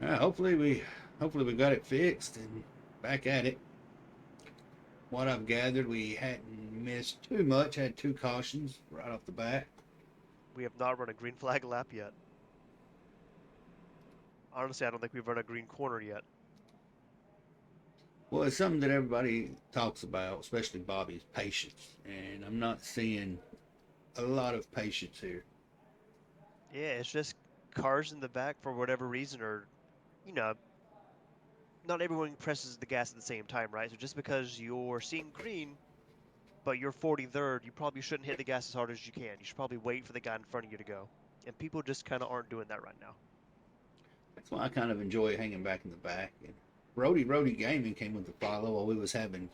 Hopefully we got it fixed and back at it. What I've gathered, we hadn't missed too much. Had two cautions right off the bat. We have not run a green flag lap yet. Honestly, I don't think we've run a green corner yet. Well, it's something that everybody talks about, especially Bobby's patience, and I'm not seeing a lot of patience here. Yeah, it's just cars in the back for whatever reason, or you know, not everyone presses the gas at the same time, right? So just because you're seeing green, but you're 43rd, you probably shouldn't hit the gas as hard as you can. You should probably wait for the guy in front of you to go. And people just kind of aren't doing that right now. That's why I kind of enjoy hanging back in the back. And Rody Gaming came with the follow while we was having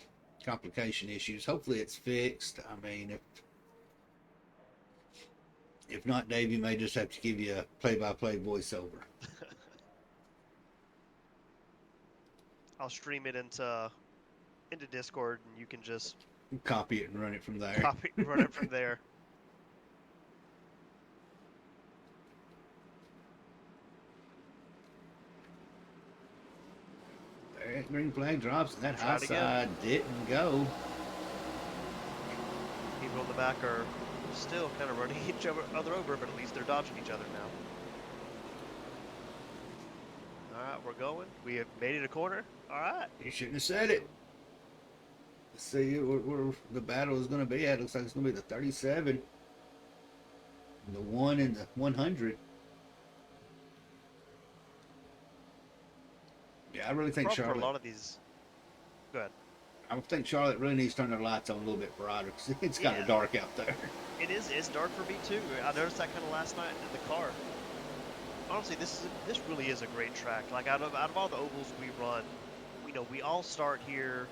complication issues. Hopefully it's fixed. I mean, if not, Dave, you may just have to give you a play-by-play voiceover. I'll stream it into Discord, and you can just Copy it and run it from there. copy run it from there. There, green flag drops, and that Try high it again. side didn't go. People in the back are still kind of running each other over, but at least they're dodging each other now. All right, we're going. We have made it a corner. All right. You shouldn't have said it. Let's see where the battle is going to be at. Looks like it's going to be the 37, the 1, and the 100. Yeah, I really think For a Charlotte. lot of these, go ahead. I think Charlotte really needs to turn their lights on a little bit brighter because it's kind Yeah, of dark out there. it is. It's dark for me too. I noticed that kind of last night in the car. Honestly, this really is a great track. Like out of all the ovals we run, we all start here.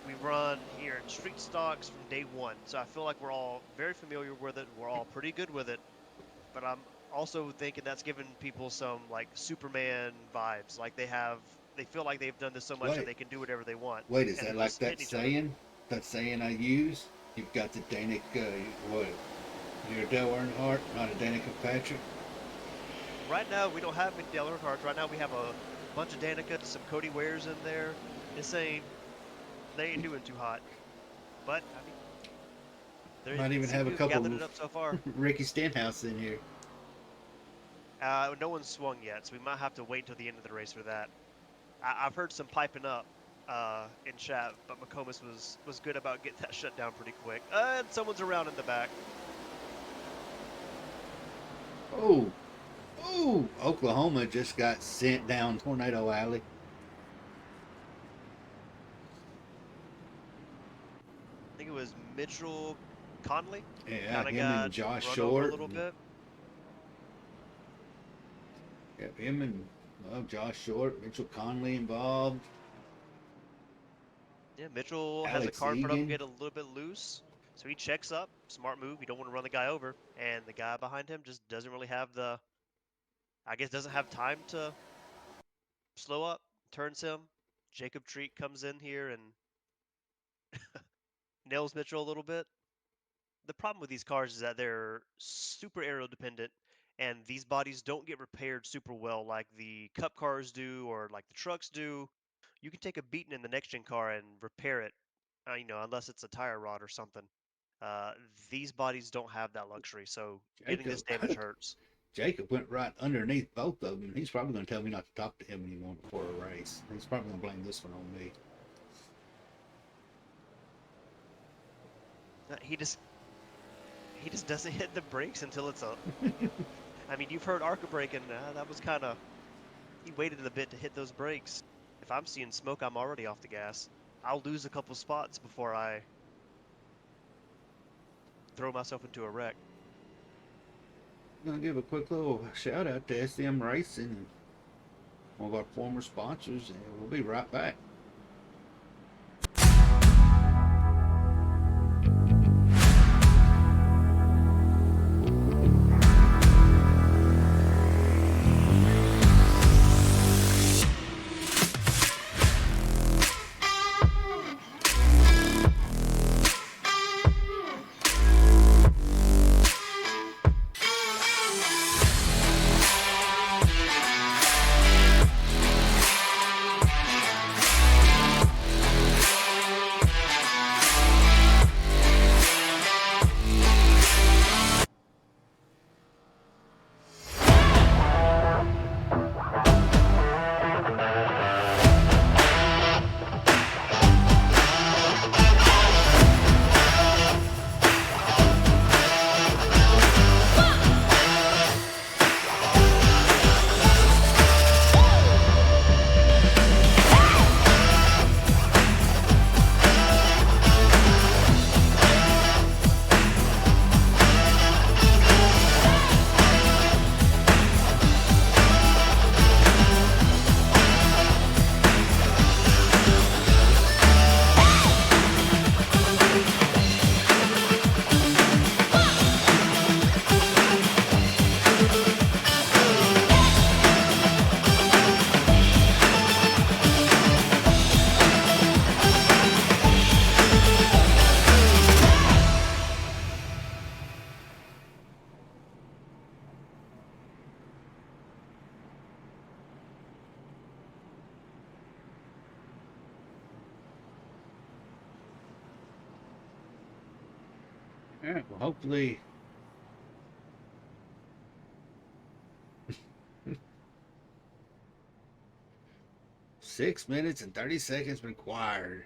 We run here in street stocks from day one, so I feel like we're all very familiar with it. We're all pretty good with it. But I'm also thinking that's giving people some like Superman vibes. Like they feel like they've done this so much that Wait, they can do whatever they want, wait, is and that they're like just that hitting each other. saying? That saying I use? You've got the Danica, what? You're a Dale Earnhardt, not a Danica Patrick. Right now, we don't have any Dale Earnhardts. Right now, we have a bunch of Danica, some Cody Wares in there. They ain't doing too hot. But I mean, Might they even seem have to a have couple gathered it of up so far. Ricky Stenhouse in here. No one's swung yet, so we might have to wait until the end of the race for that. I've heard some piping up in chat, but McComas was good about getting that shut down pretty quick. And someone's around in the back. Oh, oh! Oklahoma just got sent down Tornado Alley. I think it was Mitchell Conley. Yeah, Kind of him and got Josh run over a Short. little bit. Yeah, him and Josh Short, Mitchell Conley involved. Yeah, Mitchell has a Alex car in front of him Egan. get a little bit loose, so he checks up. Smart move. You don't want to run the guy over, and the guy behind him just doesn't really have I guess doesn't have time to slow up. Turns him. Jacob Treat comes in here and nails Mitchell a little bit. The problem with these cars is that they're super aero dependent, and these bodies don't get repaired super well like the cup cars do or like the trucks do. You can take a beating in the next gen car and repair it, unless it's a tire rod or something. Uh, these bodies don't have that luxury, so getting Jacob, this damage hurts. Jacob went right underneath both of them. He's probably going to tell me not to talk to him anymore before a race. He's probably going to blame this one on me. He just doesn't hit the brakes until it's a. I mean, you've heard Arca braking. That was kind of. He waited a bit to hit those brakes. If I'm seeing smoke, I'm already off the gas. I'll lose a couple spots before I throw myself into a wreck. I'm going to give a quick little shout out to SM Racing, one of our former sponsors, and we'll be right back. Yeah, well, hopefully. 6 minutes and 30 seconds required.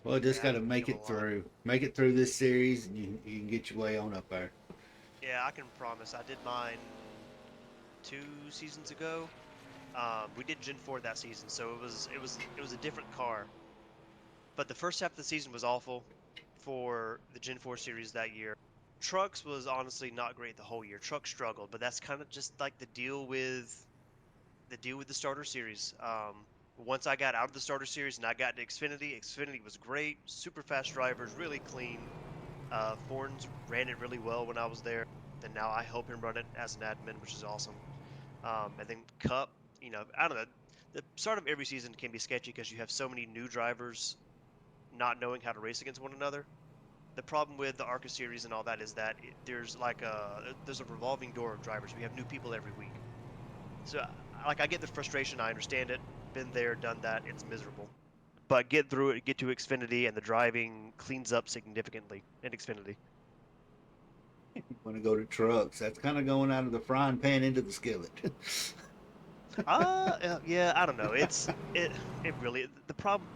Well, just Yeah, got to that's a heck make of a it lot. through. Make it through this series, and you can get your way on up there. Yeah, I can promise. I did mine 2 seasons ago. We did Gen 4 that season, so it was a different car. But the first half of the season was awful for the Gen 4 series that year. Trucks was honestly not great the whole year. Trucks struggled, but that's kind of just like the deal with the starter series. Once I got out of the starter series and I got to Xfinity, Xfinity was great, super fast drivers, really clean. Forns ran it really well when I was there. Then now I help him run it as an admin, which is awesome. And then Cup, I don't know. The start of every season can be sketchy because you have so many new drivers not knowing how to race against one another. The problem with the Arca series and all that is that there's a revolving door of drivers. We have new people every week. So like I get the frustration, I understand it. Been there, done that. It's miserable. But get through it, get to Xfinity, and the driving cleans up significantly in Xfinity. Want to go to trucks? That's kind of going out of the frying pan into the skillet. Yeah, I don't know. It really the problem.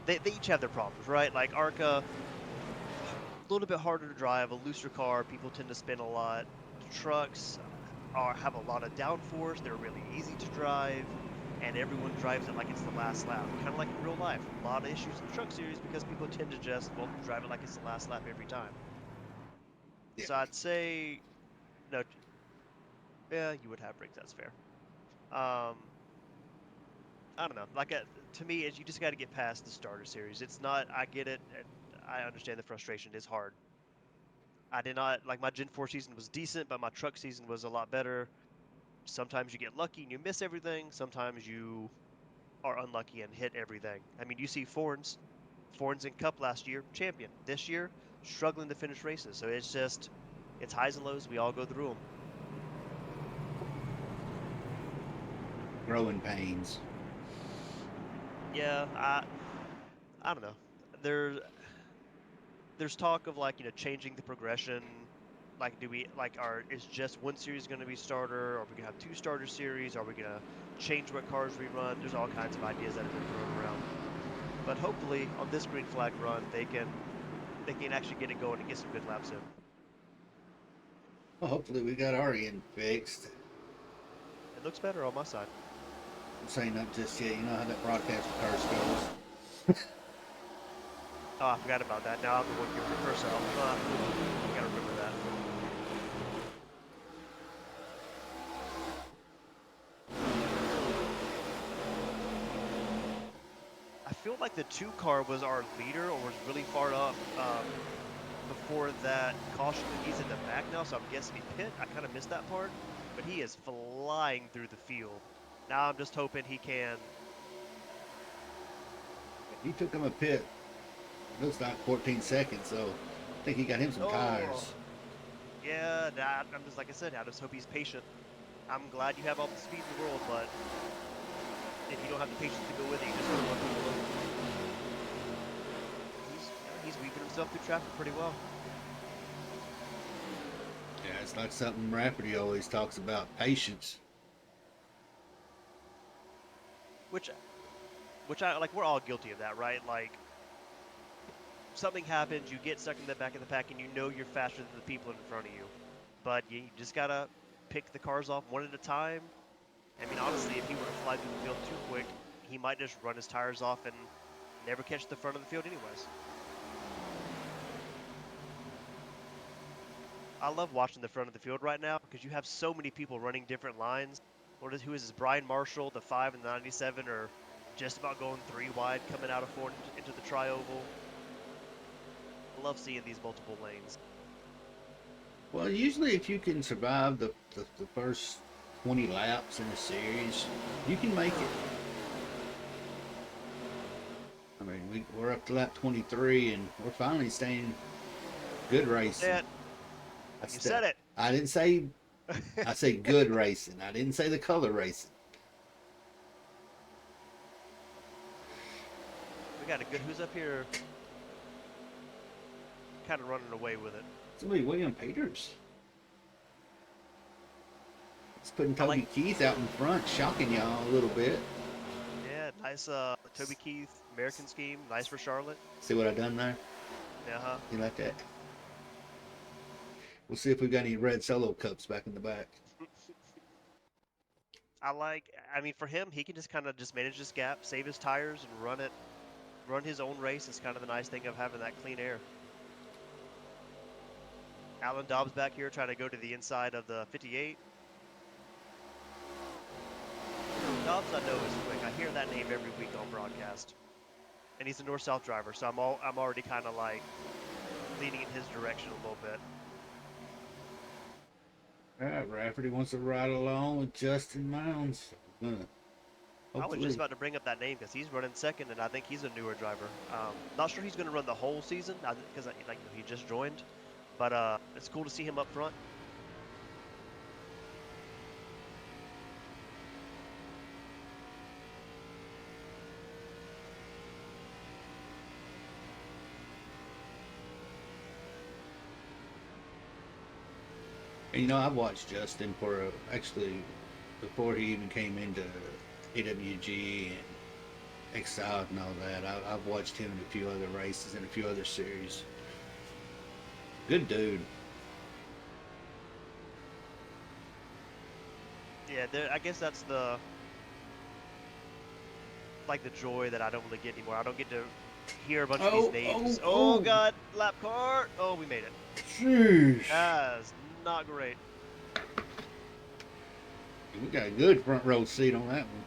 They each have their problems, right? Like Arca, a little bit harder to drive, a looser car. People tend to spin a lot. Trucks have a lot of downforce. They're really easy to drive, and everyone drives it like it's the last lap. Kind of like in real life. A lot of issues in the truck series because people tend to just drive it like it's the last lap every time. Yeah. So I'd say no. Yeah, you would have breaks. That's fair. Um, I don't know. To me, you just got to get past the starter series. It's not. I get it. And I understand the frustration. It's hard. I did not like my Gen 4 season was decent, but my truck season was a lot better. Sometimes you get lucky and you miss everything. Sometimes you are unlucky and hit everything. I mean, you see Forns in Cup last year, champion. This year, struggling to finish races. So it's highs and lows. We all go through them. Growing pains. Yeah, I don't know. There's talk of changing the progression. Like, is just one series going to be starter? Are we going to have two starter series? Are we going to change what cars we run? There's all kinds of ideas that have been thrown around. But hopefully on this green flag run, they can actually get it going and get some good laps in. Well, hopefully we got our end fixed. It looks better on my side. I'm saying not just yet. You know how that broadcast curse goes. Oh, I forgot about that. Now I'm the one giving the curse out. I gotta remember that. I feel like the 2 car was our leader or was really far up before that caution. He's in the back now, so I'm guessing he pit. I kind of missed that part, but he is flying through the field. Now I'm just hoping he can. He took him a pit. Looks like 14 seconds, so I think he got him some Oh, tires. yeah. I'm just like I said. I just hope he's patient. I'm glad you have all the speed in the world, but if you don't have the patience to go with it, you just don't want people over. He's weaving himself through traffic pretty well. Yeah, it's like something Rafferty always talks about, patience. Which which I like. We're all guilty of that, right? Like something happens, you get stuck in the back of the pack, and you know you're faster than the people in front of you, but you just gotta pick the cars off one at a time. I mean, honestly, if he were to fly through the field too quick, he might just run his tires off and never catch the front of the field anyways. I love watching the front of the field right now because you have so many people running different lines. Who is this? Brian Marshall, the 5 and the 97 are just about going 3 wide coming out of 4 into the tri-oval. I love seeing these multiple lanes. Well, usually if you can survive the first 20 laps in a series, you can make it. I mean, we're up to lap 23, and we're finally staying good Don't say racing. it. You That's said that. it. I didn't say. I say good racing. I didn't say the color racing. We got a good who's up here. kind of running away with it. Somebody, William Peters. It's putting I like, Toby Keith out in front, shocking y'all a little bit. yeah, nice Toby Keith American scheme, nice for Charlotte. See what I done there? Yeah, huh? You like that? We'll see if we've got any red solo cups back in the back. I mean, for him, he can just kind of just manage this gap, save his tires, and run his own race. Is kind of the nice thing of having that clean air. Alan Dobbs back here trying to go to the inside of the 58. Dobbs, I know, is quick. I hear that name every week on broadcast, and he's a north-south driver, so I'm already kind of like leaning in his direction a little bit. All right, Rafferty wants to ride along with Justin Mounds. I was just about to bring up that name because he's running second, and I think he's a newer driver. Not sure he's going to run the whole season because like he just joined, but it's cool to see him up front. And, you know, I've watched Justin for actually before he even came into AWG and Exile and all that. I've watched him in a few other races and a few other series. Good dude. Yeah, I guess that's the joy that I don't really get anymore. I don't get to hear a bunch of these names. Oh God, lap car! Oh, we made it. Sheesh. That's not great. We got a good front row seat on that one.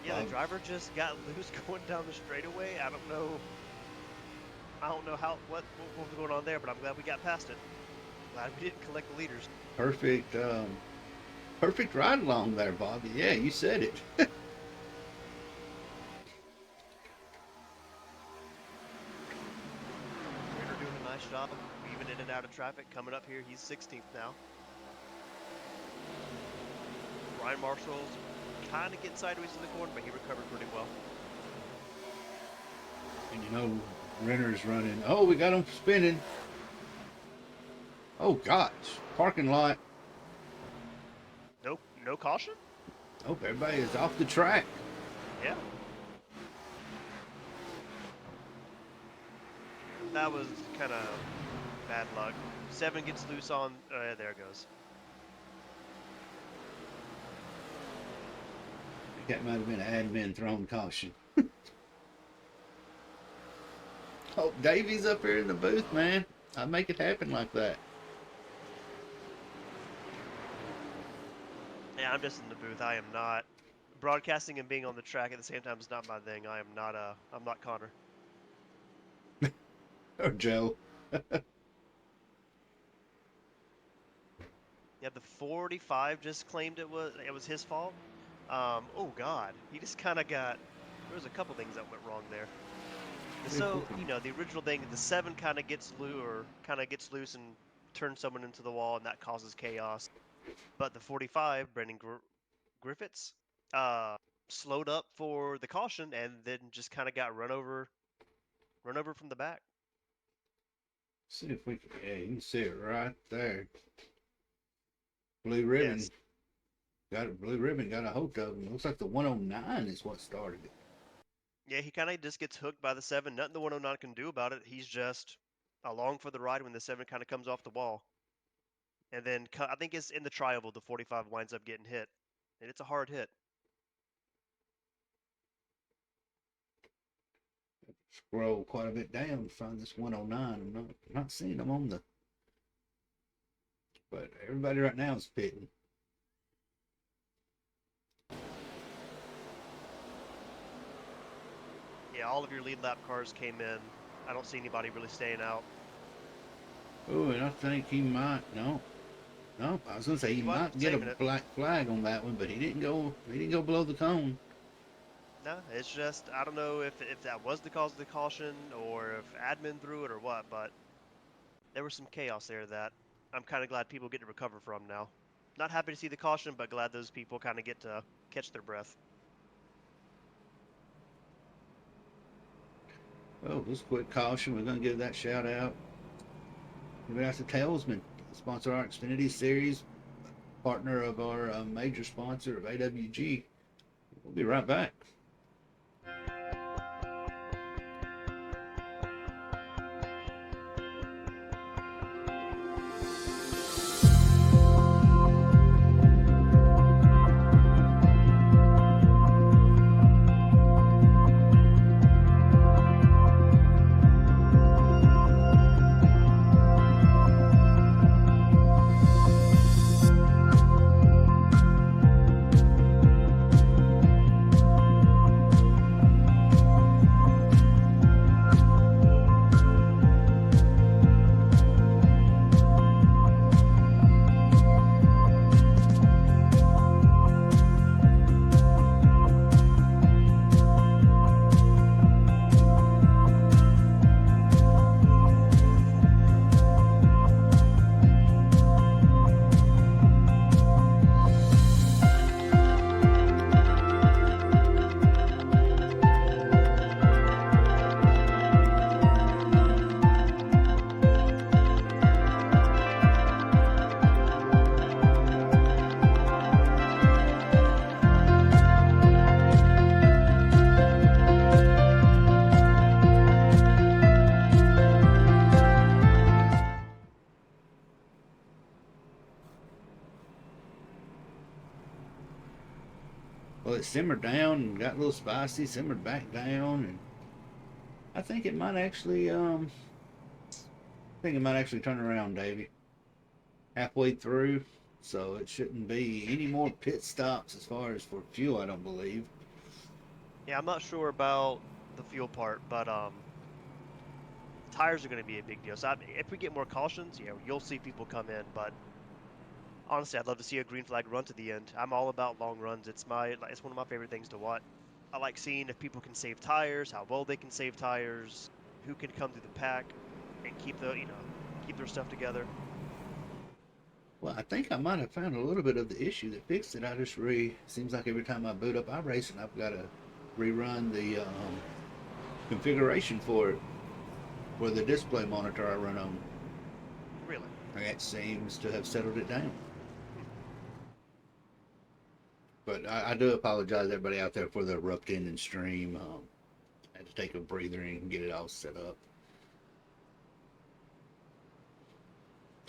Yeah, the driver just got loose going down the straightaway. I don't know what was going on there, but I'm glad we got past it. Glad we didn't collect the leaders. Perfect, perfect ride along there, Bobby. Yeah, you said it. Ritter doing a nice job of weaving in and out of traffic. Coming up here, he's 16th now. Ryan Marshall's kind of getting sideways in the corner, but he recovered pretty well. And you know, Renner's running. Oh, we got him spinning. Oh, gosh. Parking lot. Nope, no caution? Oh, everybody is off the track. Yeah. That was kind of bad luck. 7 gets loose on... there it goes. That might have been an admin thrown caution. Oh, Davey's up here in the booth, man. I make it happen like that. Yeah, I'm just in the booth. I am not... Broadcasting and being on the track at the same time is not my thing. I'm not Connor. Or Joe. Yeah, the 45 just claimed it was his fault. Oh God, he just kind of got... There was a couple things that went wrong there. So, you know, the original thing, the 7 kind of gets loose and turns someone into the wall, and that causes chaos. But the 45, Brendan Griffiths, slowed up for the caution and then just kind of got run over from the back. See if we can. Yeah, you can see it right there. Blue ribbon. Yes. Blue ribbon got a hold of him. Looks like the 109 is what started it. Yeah, he kind of just gets hooked by the 7. Nothing the 109 can do about it. He's just along for the ride when the 7 kind of comes off the wall. And then I think it's in the tri-oval, the 45 winds up getting hit. And it's a hard hit. Scroll quite a bit down to find this 109. I'm not seeing them on the... But everybody right now is pitting. Yeah, all of your lead lap cars came in. I don't see anybody really staying out. Oh, and I think he might... No, I was gonna say he might get a black flag on that one, but he didn't go below the cone. No, it's just, I don't know if that was the cause of the caution or if admin threw it or what, but there was some chaos there that I'm kind of glad people get to recover from now. Not happy to see the caution, but glad those people kind of get to catch their breath. Oh, just quick caution. We're going to give that shout out. Give it out to Talesman, sponsor our Xfinity Series, partner of our major sponsor of AWG. We'll be right back. Well, it simmered down and got a little spicy, simmered back down, and I think it might actually, turn around, Davey. Halfway through, so it shouldn't be any more pit stops as far as for fuel, I don't believe. Yeah, I'm not sure about the fuel part, but tires are going to be a big deal. So if we get more cautions, yeah, you'll see people come in. But honestly, I'd love to see a green flag run to the end. I'm all about long runs. It's one of my favorite things to watch. I like seeing if people can save tires, how well they can save tires, who can come through the pack and keep their stuff together. Well, I think I might have found a little bit of the issue that fixed it. Seems like every time I boot up iRacing, I've got to rerun the configuration for it, for the display monitor I run on. Really? That seems to have settled it down. But I do apologize, everybody out there, for the erupting and stream. I had to take a breather and get it all set up.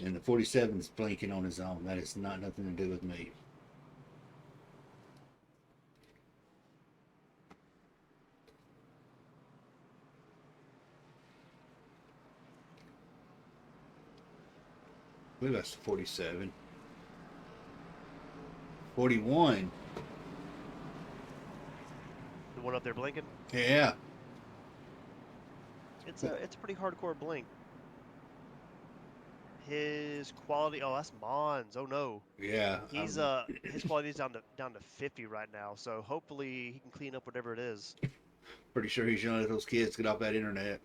And the 47 is blinking on his own. That is not nothing to do with me. I believe that's the 47. 41. The one up there blinking? Yeah. It's a pretty hardcore blink. His quality, oh, that's Mons. Oh no. Yeah. His quality is down to 50 right now. So hopefully he can clean up whatever it is. Pretty sure he's yelling at those kids to get off that internet.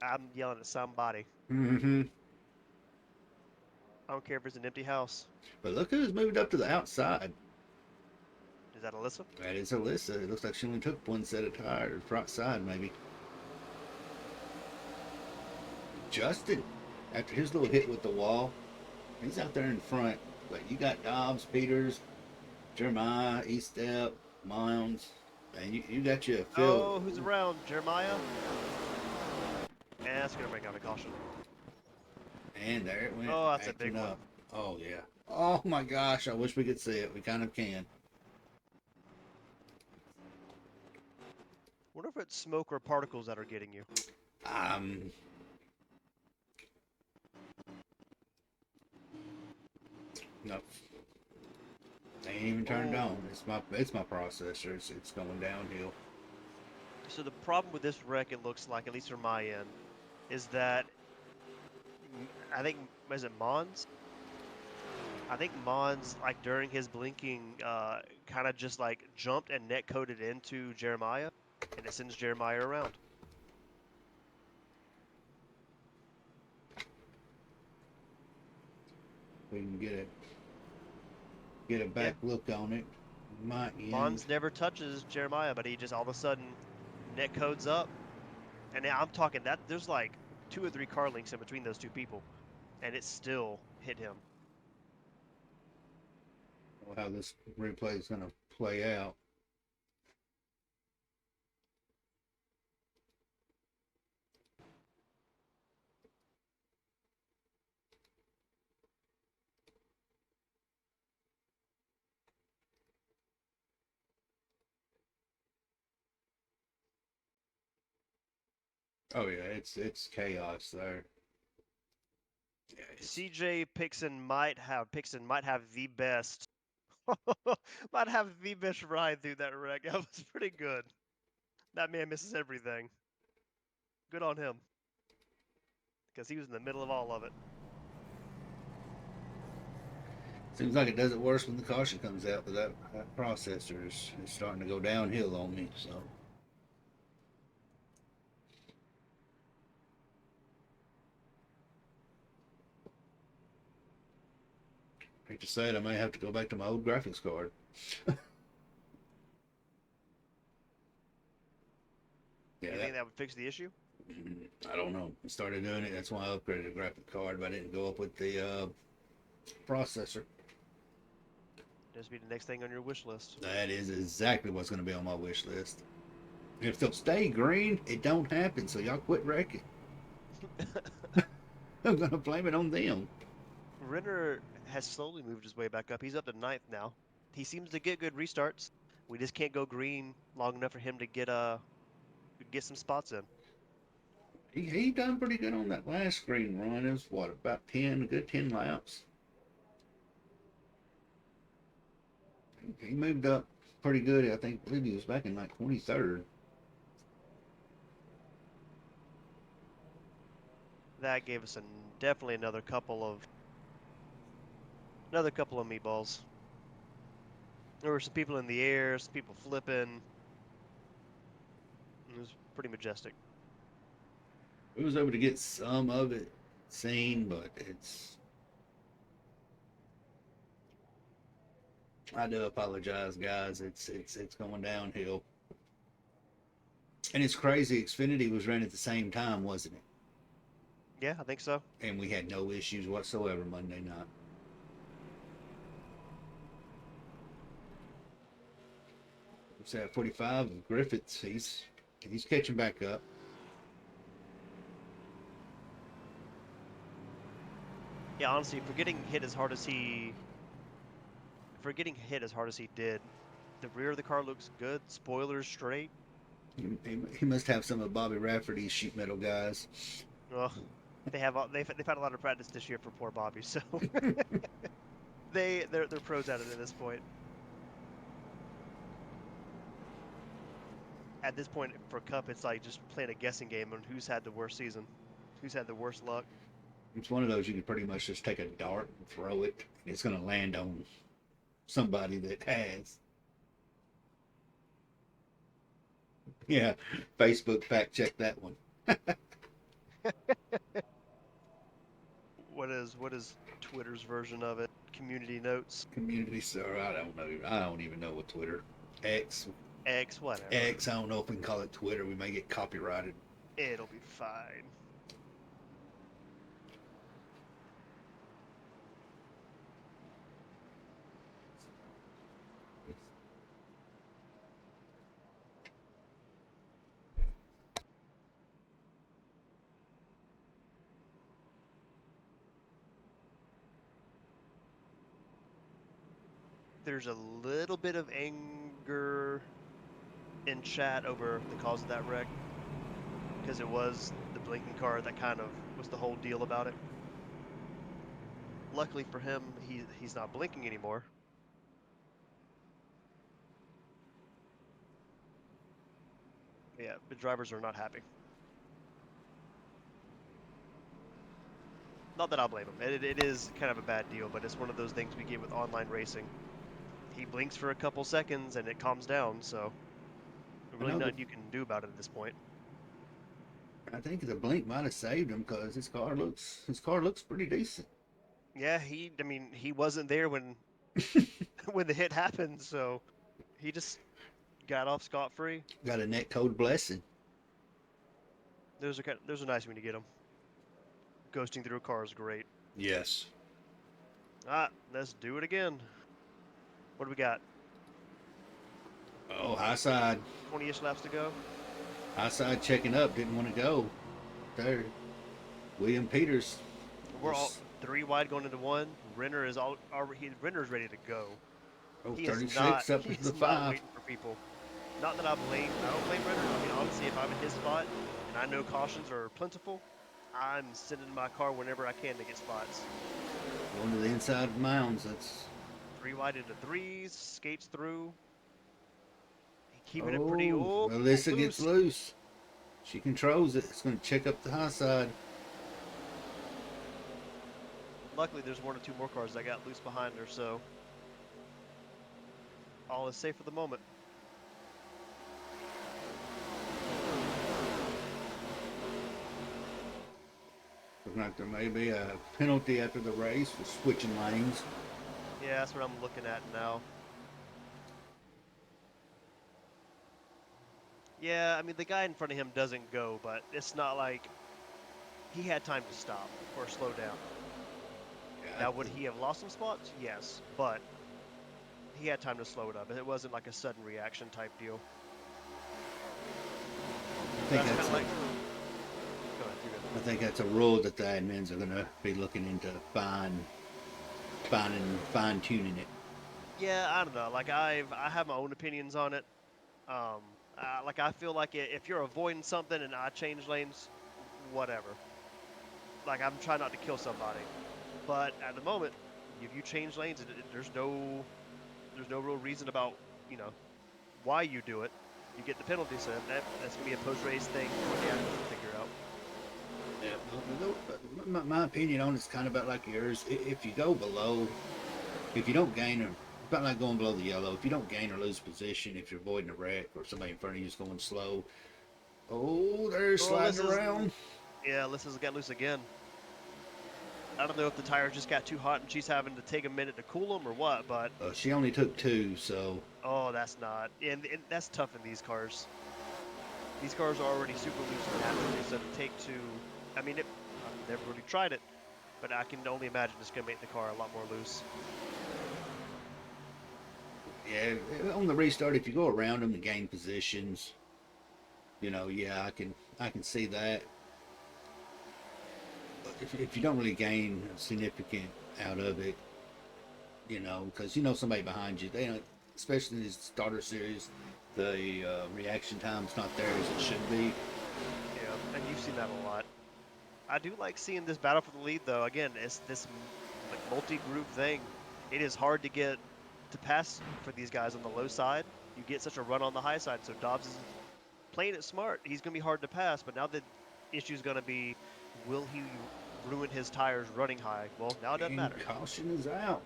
I'm yelling at somebody. Mm-hmm. I don't care if it's an empty house. But look who's moved up to the outside. Is that Alyssa? That is Alyssa. It looks like she only took one set of tires, front side maybe. Justin, after his little hit with the wall, he's out there in front. But you got Dobbs, Peters, Jeremiah, Eastep, Mounds, and you got your Phil. Oh, who's around? Jeremiah? And that's going to bring out a caution. And there it went. Oh, that's a big one. Oh, yeah. Oh, my gosh. I wish we could see it. We kind of can. Wonder if it's smoke or particles that are getting you. No. They ain't even turned on. It's my processor. It's going downhill. So the problem with this wreck, it looks like, at least from my end, is that I think, is it Mons? I think Mons, like during his blinking, kind of just like jumped and net coded into Jeremiah, and it sends Jeremiah around. We can get a back look on it. Mons never touches Jeremiah, but he just all of a sudden net codes up. And now I'm talking that there's like 2 or 3 car lengths in between those two people, and it still hit him. How this replay is going to play out. Oh yeah, it's chaos there. Yeah, CJ Pixon might have the best might have the best ride through that wreck. That was pretty good. That man misses everything. Good on him. Because he was in the middle of all of it. seems like it does it worse when the caution comes out, but that processor is starting to go downhill on me. So hate to say it, I may have to go back to my old graphics card. You Yeah, think that would fix the issue? I don't know. I started doing it. That's why I upgraded the graphic card, but I didn't go up with the processor. Just be the next thing on your wish list. That is exactly what's going to be on my wish list. If they'll stay green, it don't happen. So y'all quit wrecking. I'm going to blame it on them. Renner has slowly moved his way back up. He's up to 9th now. He seems to get good restarts. We just can't go green long enough for him to get some spots in. He done pretty good on that last screen run. It was what, about 10, a good 10 laps. He moved up pretty good. I believe he was back in like 23rd. That gave us definitely another couple of meatballs. There were some people in the air, some people flipping. It was pretty majestic. We was able to get some of it seen, but it's. I do apologize, guys. It's going downhill. And it's crazy. Xfinity was running at the same time, wasn't it? Yeah, I think so. And we had no issues whatsoever Monday night. It's at 45 of Griffiths. He's catching back up. Yeah, honestly, for getting hit as hard as he did, the rear of the car looks good. Spoilers straight. He must have some of Bobby Rafferty's sheet metal guys. Well, they've had a lot of practice this year for poor Bobby, so they're pros at it at this point. At this point for Cup, it's like just playing a guessing game on who's had the worst season, who's had the worst luck. It's one of those you can pretty much just take a dart and throw it, and it's going to land on somebody that has. Yeah, Facebook fact check that one. What is Twitter's version of it? Community notes, Community sir, I don't know. I don't even know what Twitter. X. X, whatever. X. I don't know if we can call it Twitter. We may get copyrighted. It'll be fine. There's a little bit of anger in chat over the cause of that wreck, because it was the blinking car that kind of was the whole deal about it. Luckily for him, he's not blinking anymore. Yeah, the drivers are not happy. Not that I'll blame him. It is kind of a bad deal, but it's one of those things we get with online racing. He blinks for a couple seconds and it calms down, so really nothing you can do about it at this point. I think the blink might have saved him because his car looks pretty decent. Yeah, he wasn't there when when the hit happened, so he just got off scot-free. Got a net code blessing. There's a nice one to get them. Ghosting through a car is great. Yes. Let's do it again. What do we got? Oh, high side. 20-ish laps to go. High side checking up. Didn't want to go. There. William Peters. We're all 3 wide going into one. Renner is Renner's ready to go. Oh, He is not 36 up he into the is not 5. waiting for people. Not that I don't blame Renner. I mean, honestly, if I'm in his spot and I know cautions are plentiful, I'm sending my car whenever I can to get spots. Going to the inside of the mounds. That's 3 wide into threes, skates through. Keeping it pretty. oh, Oh, Alyssa gets loose. loose. She controls it. It's going to check up the high side. Luckily, there's 1 or 2 more cars that got loose behind her, so all is safe for the moment. Looks like there may be a penalty after the race for switching lanes. Yeah, that's what I'm looking at now. Yeah, I mean, the guy in front of him doesn't go, but it's not like he had time to stop or slow down. Yeah, Now, would he have lost some spots? Yes, but he had time to slow it up. It wasn't like a sudden reaction type deal. I think That's kind that's of like. Go ahead, you're I good. think that's a rule that the admins are going to be looking into fine tuning it. Yeah, I don't know. Like I have my own opinions on it. Like I feel like if you're avoiding something and I change lanes, whatever. Like I'm trying not to kill somebody, but at the moment, if you change lanes, there's no real reason about you know why you do it. You get the penalty, so that's gonna be a post race thing for the admin to figure out. Yeah. My opinion on it's kind of about like yours. If you go below, if you don't gain or about like going below the yellow, if you don't gain or lose position, if you're avoiding a wreck or somebody in front of you is going slow, oh, they're Oh, sliding around. Alyssa's got loose again. I don't know if the tires just got too hot and she's having to take a minute to cool them or what, but She only took 2, so oh, that's not, and that's tough in these cars. These cars are already super loose naturally, so to take two, I mean, I've never really tried it, but I can only imagine it's gonna make the car a lot more loose. yeah. On the restart, if you go around them and gain positions, yeah, I can see that. If you don't really gain significant out of it, because somebody behind you, they don't, especially in this starter series, the reaction time's not there as it should be. Yeah, and you've seen that a lot. I do like seeing this battle for the lead, though. Again, it's this like multi-group thing. It is hard to get to pass for these guys on the low side. You get such a run on the high side, so Dobbs is playing it smart. He's going to be hard to pass, but now the issue is going to be, will he ruin his tires running high? Well, now it doesn't And matter. caution is out.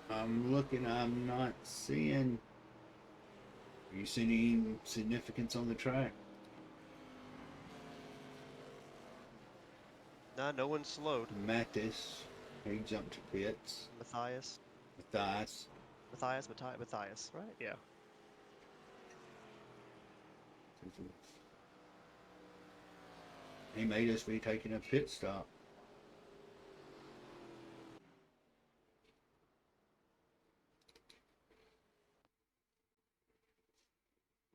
I'm looking. I'm not seeing. Are you seeing any significance on the track? Nah, no one slowed. Mattis, he jumped to pits. Matthias, Matthias. Matthias, right? Yeah. He made us be taking a pit stop.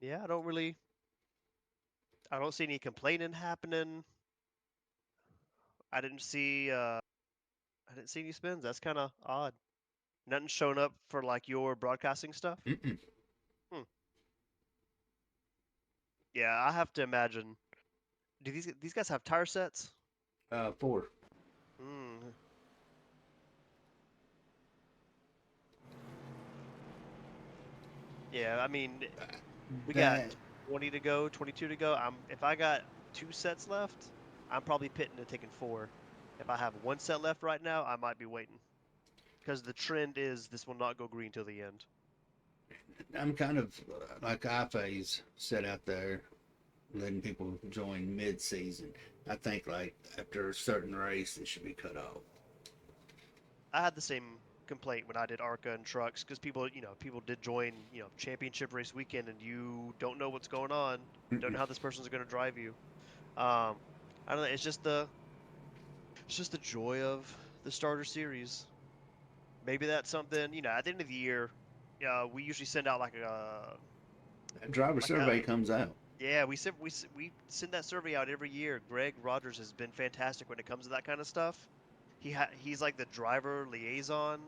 Yeah, I don't see any complaining happening. I didn't see, I didn't see any spins. That's kind of odd. Nothing showing up for like your broadcasting stuff. Mm-mm. Hmm. Yeah, I have to imagine. Do these guys have tire sets? 4. Hmm. Yeah, I mean, we got That 20 to go, 22 to go. If I got 2 sets left, I'm probably pitting and taking 4. If I have 1 set left right now, I might be waiting because the trend is this will not go green till the end. I'm kind of like iPhase set out there, letting people join mid-season. I think like after a certain race, it should be cut off. I had the same. complaint when I did Arca and trucks because people, people did join, championship race weekend and you don't know what's going on, don't know how this person's going to drive you. I don't know. It's just the joy of the starter series. Maybe that's something, at the end of the year, we usually send out That driver like a survey comes out. yeah, we send that survey out every year. Greg Rogers has been fantastic when it comes to that kind of stuff. He's like the driver liaison.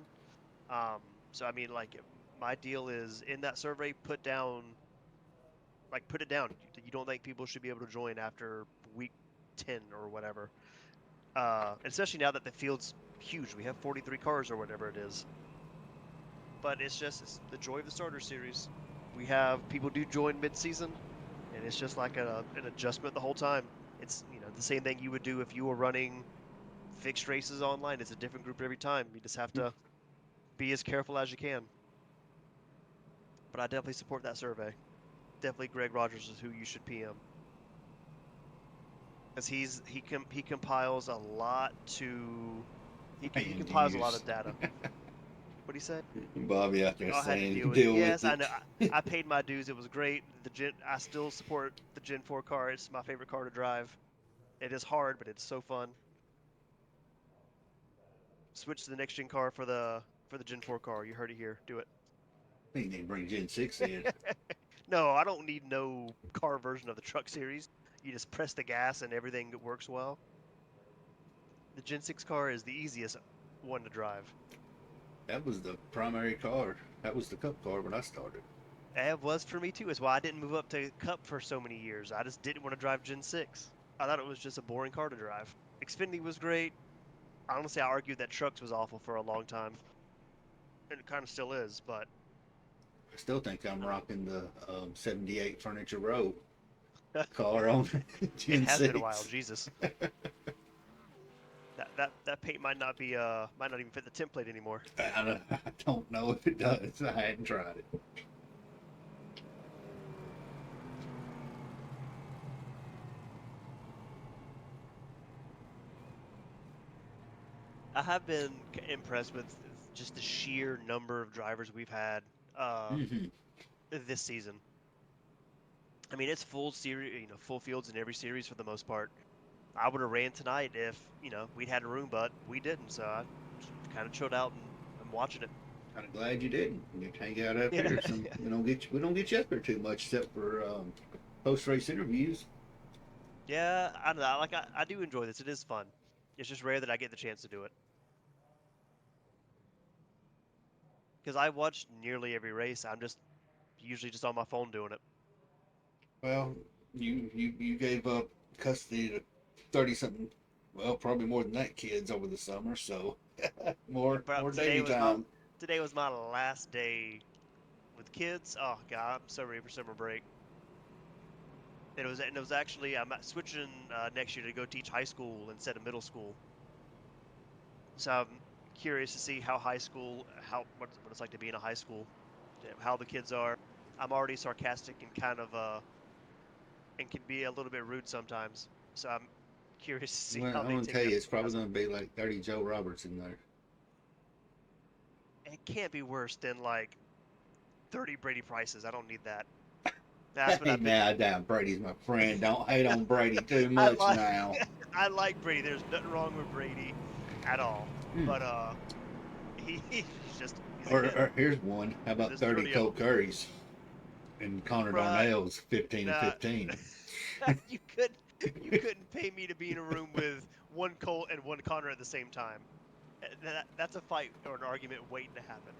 So I mean, like my deal is in that survey, put it down. You don't think people should be able to join after week 10 or whatever. Especially now that the field's huge. We have 43 cars or whatever it is. But it's the joy of the starter series. We have people do join mid-season, and it's just like an adjustment the whole time. It's the same thing you would do if you were running fixed races online. It's a different group every time. You just have to be as careful as you can. But I definitely support that survey. Definitely Greg Rogers is who you should PM. Because he compiles a lot he And compiles a lot use of data. What do you say? Bobby out there Oh, I had to saying, deal with it. deal with Yes, I it. know. I paid my dues. It was great. I still support the Gen 4 car. It's my favorite car to drive. It is hard, but it's so fun. Switch to the next gen car for the Gen 4 car. You heard it here. Do it. I think they bring Gen 6 in. No, I don't need no car version of the truck series. You just press the gas and everything works well. The Gen 6 car is the easiest one to drive. That was the primary car. That was the cup car when I started. It was for me too. It's why I didn't move up to Cup for so many years. I just didn't want to drive Gen 6. I thought it was just a boring car to drive. Xfinity was great. Honestly, I argued that Trucks was awful for a long time. And it kind of still is, but I still think I'm I don't rocking the 78 Furniture Row know. car on It Gen has been a while, 6. Jesus. That paint might not even fit the template anymore. I don't know if it does. I hadn't tried it. I have been impressed with just the sheer number of drivers we've had Mm-hmm. this season. I mean, it's full series, full fields in every series for the most part. I would have ran tonight if, we'd had a room, but we didn't. So I kind of chilled out and I'm watching it. Kind of glad you didn't. You hang out up Yeah. here. We don't get you up here too much except for post race interviews. Yeah, I don't know. Like I do enjoy this. It is fun. It's just rare that I get the chance to do it. Because I watch nearly every race. I'm just usually just on my phone doing it. Well, you gave up custody to 30 something. Well, probably more than that kids over the summer. So Yeah, more but daily time. today was my last day with kids. Oh God, I'm so ready for summer break. And it was actually I'm switching next year to go teach high school instead of middle school. So I'm curious to see how what it's like to be in a high school, how the kids are. I'm already sarcastic and kind of and can be a little bit rude sometimes. So I'm curious to see Well, how I'm they gonna take tell that you, it's probably sarcasm. gonna be like 30 Joe Roberts in there. It can't be worse than like 30 Brady Prices. I don't need that. That's what Hey, I've been. now, Brady's my friend. Don't hate on Brady too I much like now. I like Brady. There's nothing wrong with Brady at all. Hmm. But he's a kid. Or here's one. How about There's 30 30 of Colt them. Currys and Connor Bruh, Darnell's 15 and nah, 15? you couldn't pay me to be in a room with one Colt and one Connor at the same time. That's a fight or an argument waiting to happen.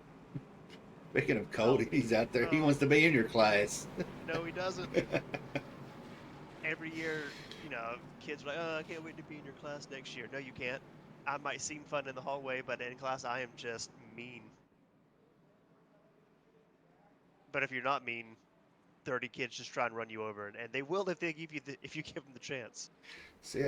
Speaking of Colt, Oh, he's out there. He oh, wants to be in your class. no, he doesn't. Every year, kids are like, oh, I can't wait to be in your class next year. No, you can't. I might seem fun in the hallway, but in class, I am just mean. But if you're not mean, 30 kids just try and run you over, and they will if they give you if you give them the chance. See,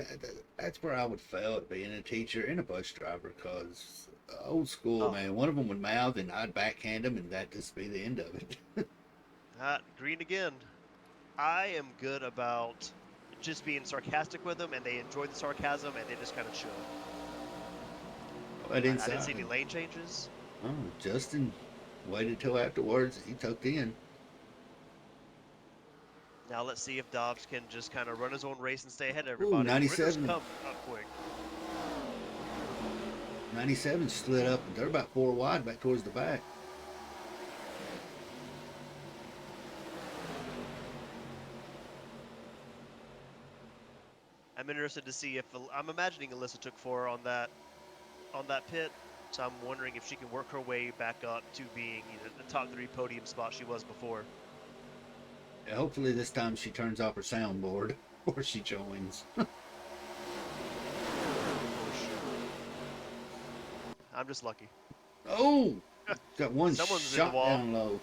that's where I would fail at being a teacher and a bus driver because old school, Oh, man, one of them would mouth and I'd backhand him and that'd just be the end of it. green again. I am good about just being sarcastic with them, and they enjoy the sarcasm, and they just kind of chill. But I didn't see inside, any lane changes. Oh, Justin waited till afterwards. He tucked in. Now let's see if Dobbs can just kind of run his own race and stay ahead of Ooh, everybody. Ritter's 97. come up quick. 97 slid up. They're about 4 wide back towards the back. I'm interested to see if I'm imagining Alyssa took 4 on that pit, so I'm wondering if she can work her way back up to being the top 3 podium spot she was before. Yeah, hopefully this time she turns off her soundboard before she joins. For sure. I'm just lucky. Oh, got one Someone's in the shot wall. down low.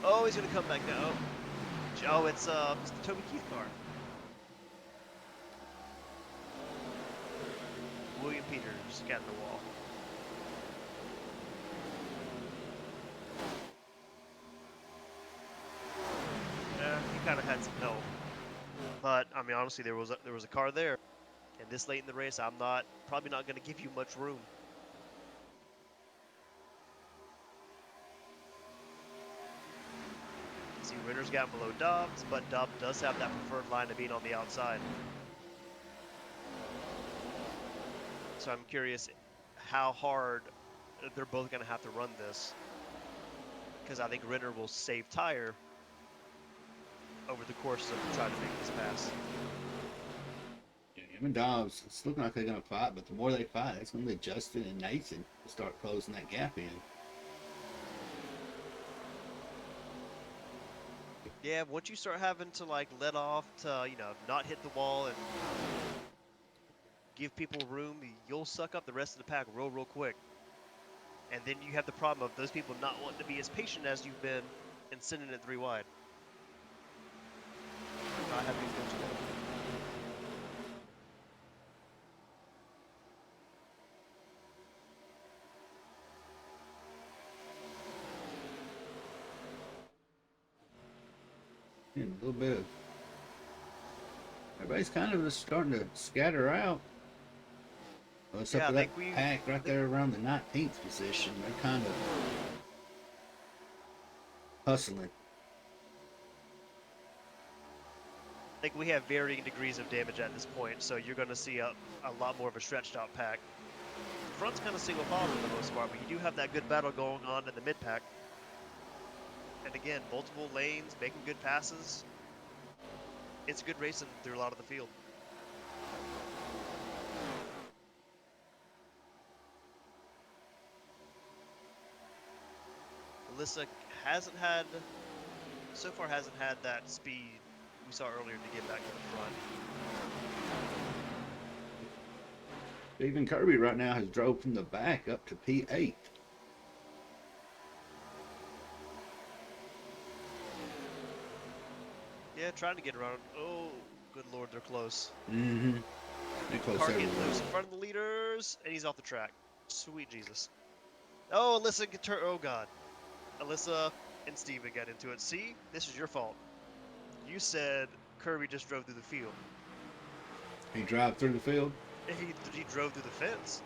Oh, he's gonna come back now. Oh, it's the Toby Keith car. William Peters got in the wall. Yeah, he kind of had some help, but I mean, honestly, there was a car there, and this late in the race, I'm probably not gonna give you much room. See, Ritter's got below Dobbs, but Dobbs does have that preferred line of being on the outside. So I'm curious how hard they're both going to have to run this, because I think Ritter will save tire over the course of trying to make this pass. Yeah, him and Dobbs, it's looking like they're going to fight, but the more they fight, it's going to be Justin and Nathan to start closing that gap in. Yeah, once you start having to like let off to not hit the wall and give people room, you'll suck up the rest of the pack real quick. And then you have the problem of those people not wanting to be as patient as you've been and sending it 3 wide. Not having to go too long. And a little bit of everybody's kind of just starting to scatter out. Well, except Yeah, for that pack right there around the 19th position. They're kind of hustling. I think we have varying degrees of damage at this point, so you're going to see a lot more of a stretched out pack. The front's kind of single file for the most part, but you do have that good battle going on in the mid pack. And again, multiple lanes, making good passes. It's good racing through a lot of the field. Alyssa so far hasn't had that speed we saw earlier to get back to the front. Even Kirby right now has drove from the back up to P8. Yeah, trying to get around. Oh, good lord, they're close. Mm-hmm. They're close Car getting everywhere. loose in front of the leaders, and he's off the track. Sweet Jesus. Oh, Alyssa can turn. Oh, God. Alyssa and Steven got into it. See, this is your fault. You said Kirby just drove through the field. He drive through the field. He drove through the fence.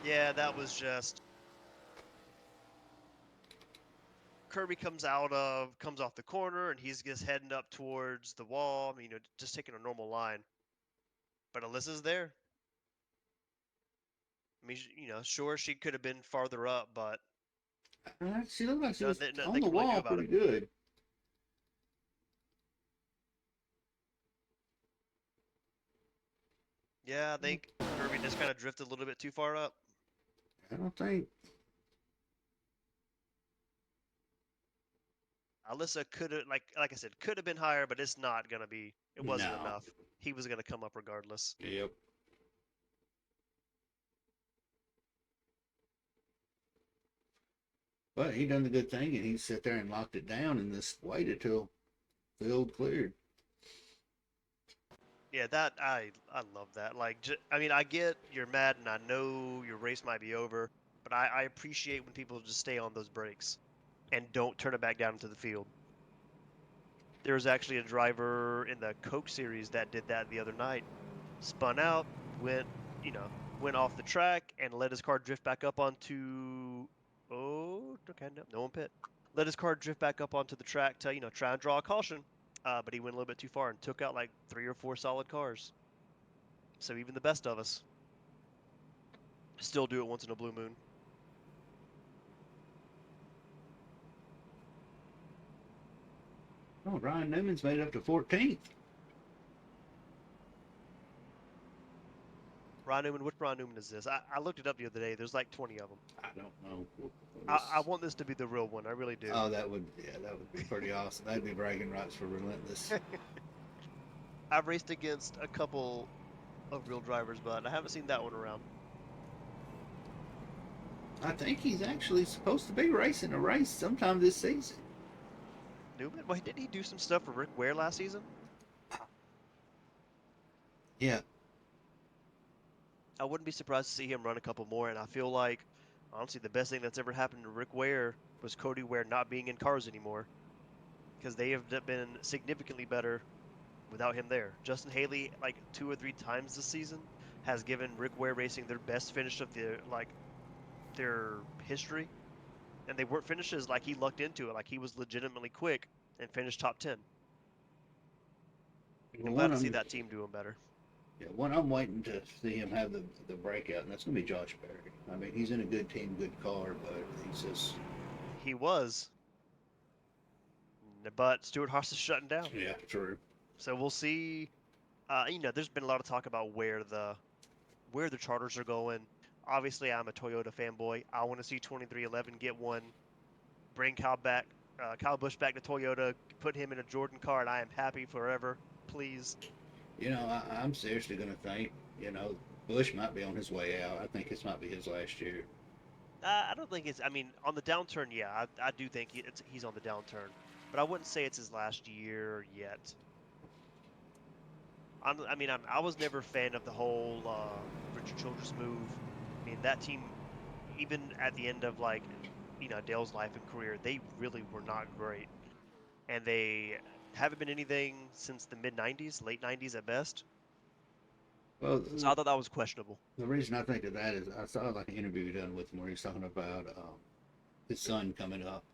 Yeah, that was just. Kirby comes off the corner, and he's just heading up towards the wall. I mean, just taking a normal line. But Alyssa's there. I mean, sure, she could have been farther up, but She looked like she was nothing on they the can really do wall about pretty it. good. Yeah, I think Kirby just kind of drifted a little bit too far up. I don't think. Alyssa could have, like I said, could have been higher, but it's not gonna be. It wasn't No. enough. He was gonna come up regardless. Yep. But he done the good thing, and he sat there and locked it down, and just waited till field cleared. Yeah, that I love that. Like, I mean, I get you're mad, and I know your race might be over, but I appreciate when people just stay on those brakes and don't turn it back down into the field. There was actually a driver in the Coke series that did that the other night. Spun out, went, went off the track and let his car drift back up onto Oh, okay, no one pit. Let his car drift back up onto the track to try and draw a caution, but he went a little bit too far and took out like 3 or 4 solid cars. So even the best of us still do it once in a blue moon. Oh, Ryan Newman's made it up to 14th. Ron Newman, which Ron Newman is this? I looked it up the other day. There's like 20 of them. I don't know. I want this to be the real one. I really do. Oh, that would be pretty awesome. That'd be bragging rights for Relentless. I've raced against a couple of real drivers, but I haven't seen that one around. I think he's actually supposed to be racing a race sometime this season. Newman? Well, didn't he do some stuff for Rick Ware last season? Yeah. I wouldn't be surprised to see him run a couple more, and I feel like, honestly, the best thing that's ever happened to Rick Ware was Cody Ware not being in cars anymore, because they have been significantly better without him there. Justin Haley, like 2 or 3 times this season, has given Rick Ware Racing their best finish of their history, and they weren't finishes like he lucked into it. Like he was legitimately quick and finished top 10. I'm glad to see that team doing better. Yeah, one I'm waiting to see him have the breakout, and that's going to be Josh Berry. I mean, he's in a good team, good car, but he's just... He was. But Stewart Haas is shutting down. Yeah, true. So we'll see. There's been a lot of talk about where the charters are going. Obviously, I'm a Toyota fanboy. I want to see 2311 get one, bring Kyle Busch back to Toyota, put him in a Jordan car, and I am happy forever. Please. I'm seriously going to think, Bush might be on his way out. I think this might be his last year. I don't think it's. I mean, on the downturn, yeah, I do think he's on the downturn, but I wouldn't say it's his last year yet. I was never a fan of the whole Richard Childress move. I mean, that team, even at the end of Dale's life and career, they really were not great, and they haven't been anything since the mid '90s, late '90s at best. Well, so I thought that was questionable. The reason I think of that is I saw like an interview done with him where he's talking about his son coming up.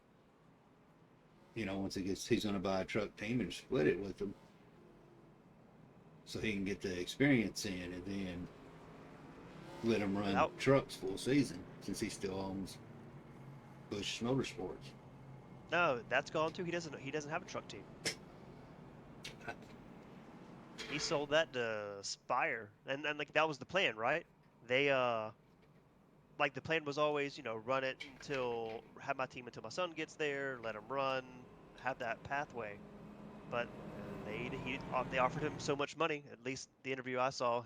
Once he's going to buy a truck team and split it with him, so he can get the experience in, and then let him run trucks full season since he still owns Busch Motorsports. No, that's gone too. He doesn't have a truck team. He sold that to Spire, and like that was the plan, right? They the plan was always run it until have my team until my son gets there, let him run, have that pathway. But they offered him so much money. At least the interview I saw,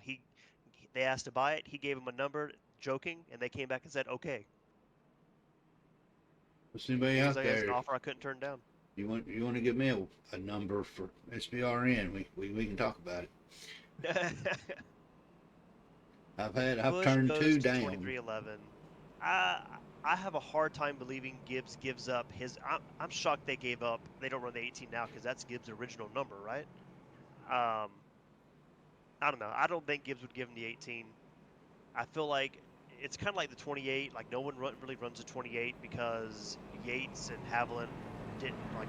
they asked to buy it. He gave him a number, joking, and they came back and said okay. What's anybody out there? It was an offer I couldn't turn down. You want to give me a number for SBRN? We can talk about it. I've turned 2 down. 2311. I have a hard time believing Gibbs gives up his. I'm shocked they gave up. They don't run the 18 now because that's Gibbs' original number, right? I don't know. I don't think Gibbs would give him the 18. I feel like it's kind of like the 28. Like no one really runs a 28 because Yates and Haviland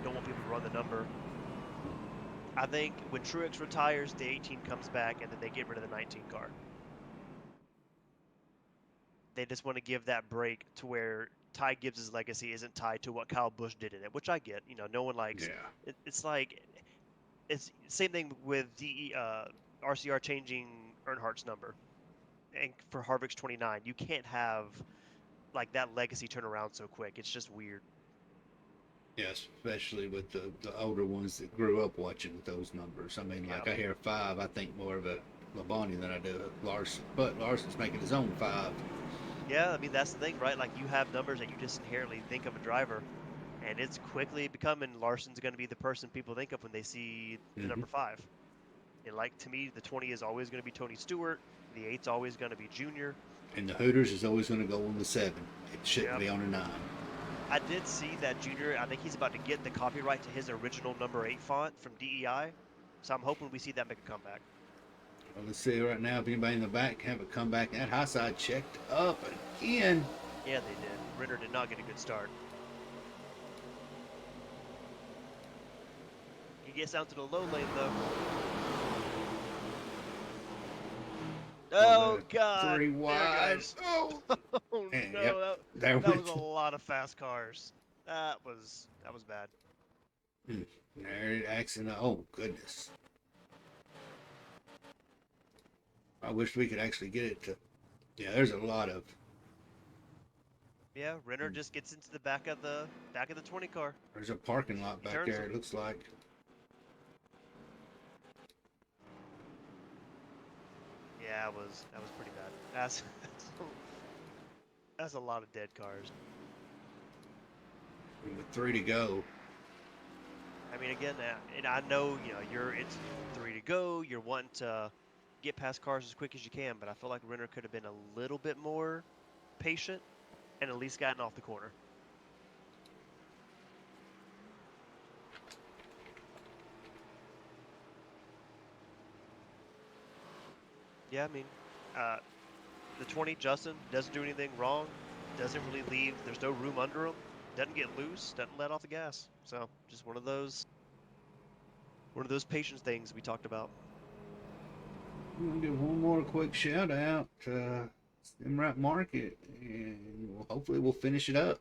don't want people to run the number. I think when Truex retires, the 18 comes back, and then they get rid of the 19 car. They just want to give that break to where Ty Gibbs' legacy isn't tied to what Kyle Busch did in it, which I get. No one likes. Yeah. It's same thing with RCR changing Earnhardt's number, and for Harvick's 29, you can't have that legacy turn around so quick. It's just weird. Yes, especially with the older ones that grew up watching with those numbers. I mean, I hear 5, I think more of a Labonte than I do a Larson. But Larson's making his own 5. Yeah, I mean, that's the thing, right? Like, you have numbers that you just inherently think of a driver, and it's quickly becoming Larson's going to be the person people think of when they see the number 5. And, to me, the 20 is always going to be Tony Stewart. The 8's always going to be Junior. And the Hooters is always going to go on the 7. It shouldn't be on a 9. I did see that Junior, I think he's about to get the copyright to his original number 8 font from DEI. So I'm hoping we see that make a comeback. Well, let's see right now if anybody in the back have a comeback. That high side checked up again. Yeah, they did. Ritter did not get a good start. gets down to the low lane though. Oh, Oh God! three There it wide. goes. Oh, Oh and, no! yep, there That was went. a lot of fast cars. That was bad. There, accident. Oh goodness. I wish we could actually get it to. Yeah, there's a lot of. Yeah, Renner just gets into the back of the 20 car. There's a parking lot He back turns there. him. It looks like. Yeah, that was pretty bad. That's a lot of dead cars. With 3 to go. I mean, again, and I know it's 3 to go. You're wanting to get past cars as quick as you can, but I feel like Renner could have been a little bit more patient and at least gotten off the corner. Yeah, I mean, the 20 Justin doesn't do anything wrong, doesn't really leave. There's no room under him. Doesn't get loose. Doesn't let off the gas. So just one of those patience things we talked about. I'm gonna give one more quick shout out to Simrat Market, and hopefully we'll finish it up.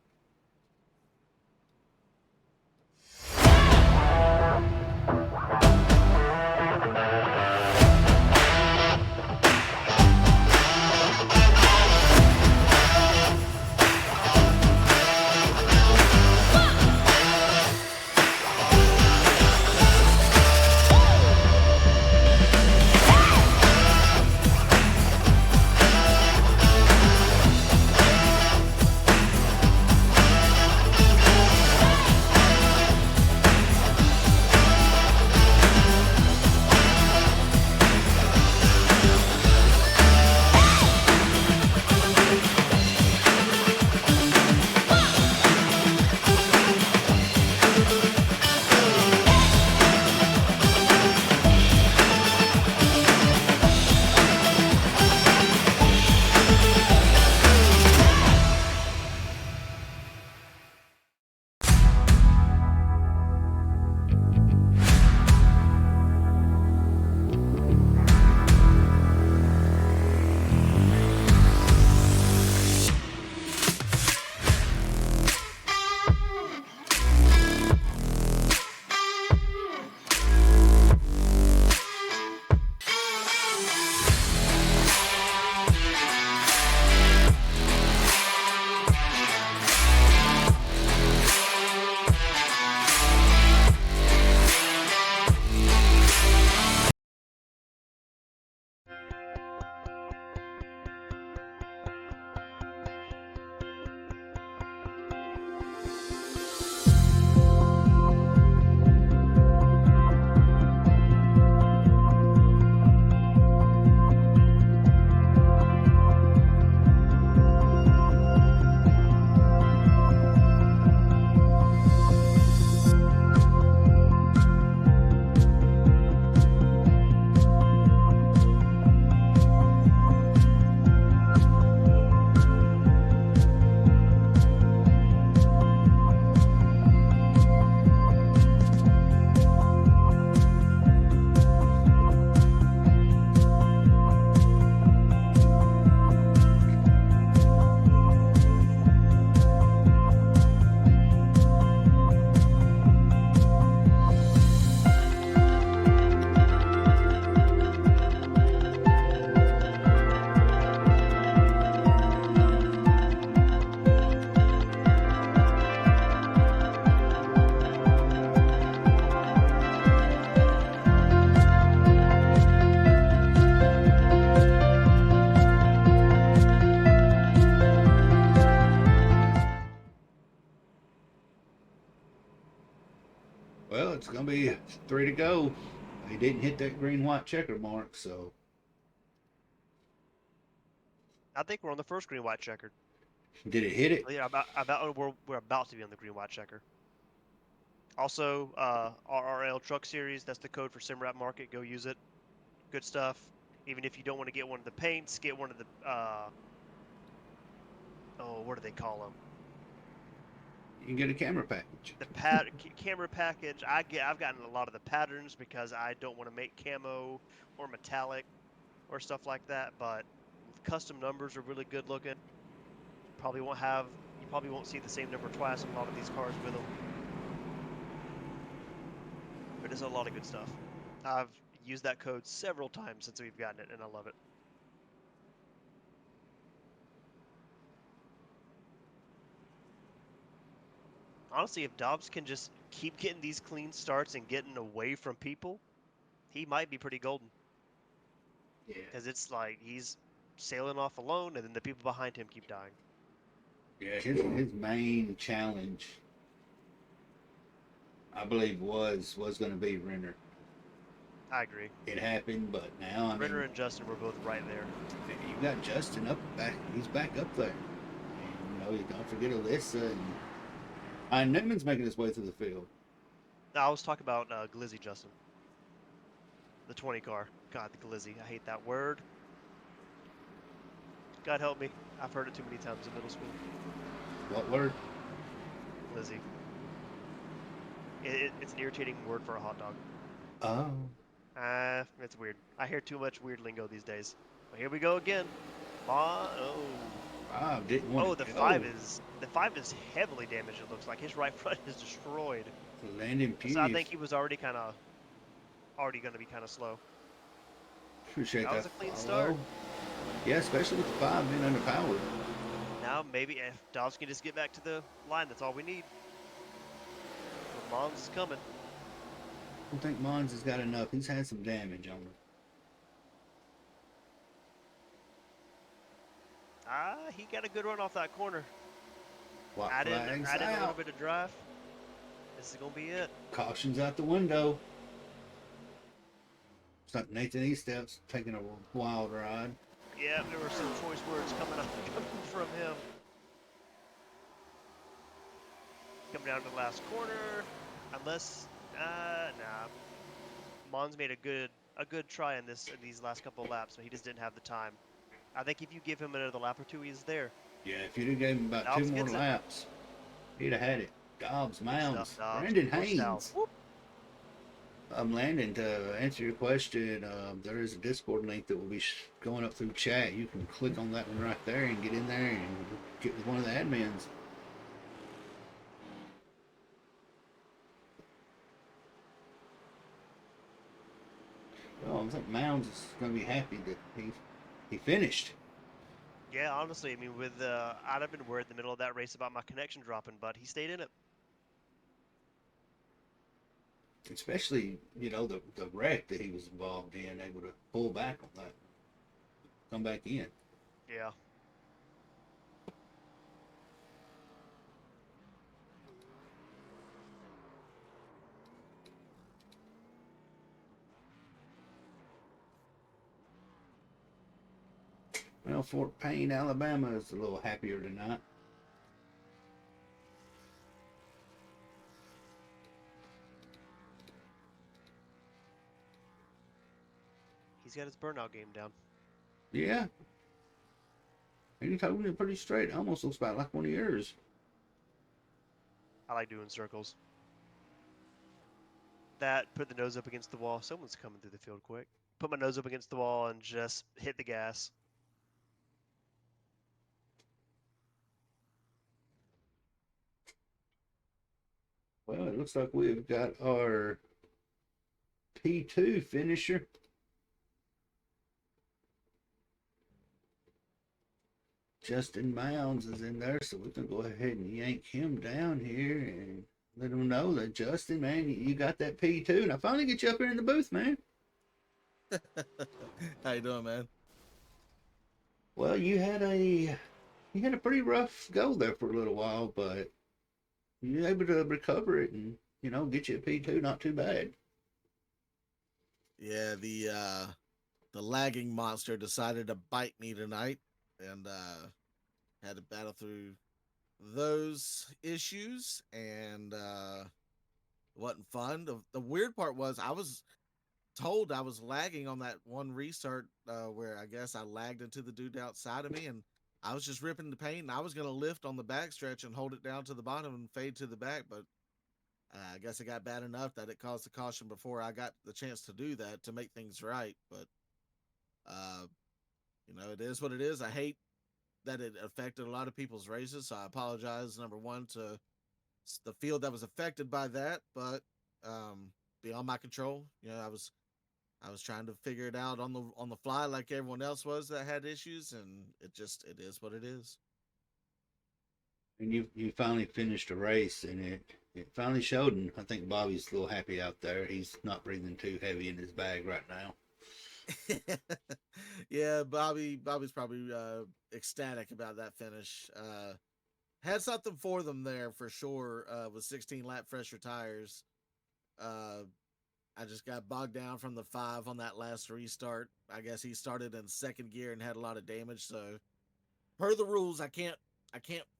Well, it's gonna be 3 to go. He didn't hit that green white checker mark, so I think we're on the first green white checker. did it hit it? Yeah, we're about to be on the green white checker. Also, RRL Truck Series. That's the code for Simrat Market. Go use it. Good stuff. Even if you don't want to get one of the paints, get one of the oh, what do they call them? You can get a camera package. The camera package, I've gotten a lot of the patterns because I don't want to make camo or metallic or stuff like that. But custom numbers are really good looking. You probably won't see the same number twice on a lot of these cars with them. But it's a lot of good stuff. I've used that code several times since we've gotten it, and I love it. Honestly, if Dobbs can just keep getting these clean starts and getting away from people, he might be pretty golden. Yeah. Because it's like he's sailing off alone, and then the people behind him keep dying. Yeah, his main challenge, I believe, was going to be Renner. I agree. It happened, but now I Renner mean, and Justin were both right there. you got Justin up back. He's back up there. And, you don't forget Alyssa and Newman's making his way through the field. Now, I was talking about Glizzy Justin, the 20 car. God, the Glizzy. I hate that word. God help me. I've heard it too many times in middle school. What word? Glizzy. It's an irritating word for a hot dog. Oh. It's weird. I hear too much weird lingo these days. Well, here we go again. Oh. I didn't want Oh, to the go. 5 is heavily damaged. It looks like his right front is destroyed. Landon Pugh. So I think he was already going to be kind of slow. Appreciate that. That was a clean follow. start. Yeah, especially with the 5 being underpowered. Now maybe if Dobbs can just get back to the line, that's all we need. Mons is coming. I don't think Mons has got enough. He's had some damage on him. He got a good run off that corner. White Add in flags a little out. bit of drive. This is gonna be it. Caution's out the window. It's not Nathan Eastep's taking a wild ride. Yeah, there were some choice words coming from him. Coming down to the last corner, unless nah. Mons made a good try in these last couple of laps, but he just didn't have the time. I think if you give him another lap or two, he's there. Yeah, if you'd have gave him about Dobbs 2 more gets it. laps, he'd have had it. Dobbs, Mounds, Dobbs. Brandon Push Haynes. Whoop. Landon, to answer your question, there is a Discord link that will be going up through chat. You can click on that one right there and get in there and get with one of the admins. Well, I think Mounds is going to be happy that he finished. Yeah, honestly, I mean, I'd have been worried in the middle of that race about my connection dropping, but he stayed in it. Especially, the wreck that he was involved in, able to pull back on that, come back in. Yeah. Well, Fort Payne, Alabama is a little happier tonight. He's got his burnout game down. Yeah. And he told me pretty straight. Almost looks about like one of yours. I like doing circles. Put the nose up against the wall. Someone's coming through the field quick. Put my nose up against the wall and just hit the gas. Well, it looks like we've got our P2 finisher. Justin Mounds is in there, so we can go ahead and yank him down here and let him know that Justin, man, you got that P2, and I finally get you up here in the booth, man. How you doing, man? Well, you had a pretty rough go there for a little while, but you were able to recover it and get you a P2, not too bad. Yeah, the lagging monster decided to bite me tonight, and had to battle through those issues, and wasn't fun. The weird part was I was told I was lagging on that one restart where I guess I lagged into the dude outside of me, and I was just ripping the paint, and I was going to lift on the back stretch and hold it down to the bottom and fade to the back, but I guess it got bad enough that it caused the caution before I got the chance to do that to make things right. But uh, it is what it is. I hate that it affected a lot of people's races, so I apologize. Number one to the field that was affected by that, but beyond my control. I was trying to figure it out on the fly like everyone else was that had issues, and it is what it is. And you finally finished a race, and it finally showed. And I think Bobby's a little happy out there. He's not breathing too heavy in his bag right now. Yeah, Bobby's probably ecstatic about that finish. Had something for them there for sure with 16 lap fresher tires. Uh, I just got bogged down from the 5 on that last restart. I guess he started in second gear and had a lot of damage. So per the rules, I can't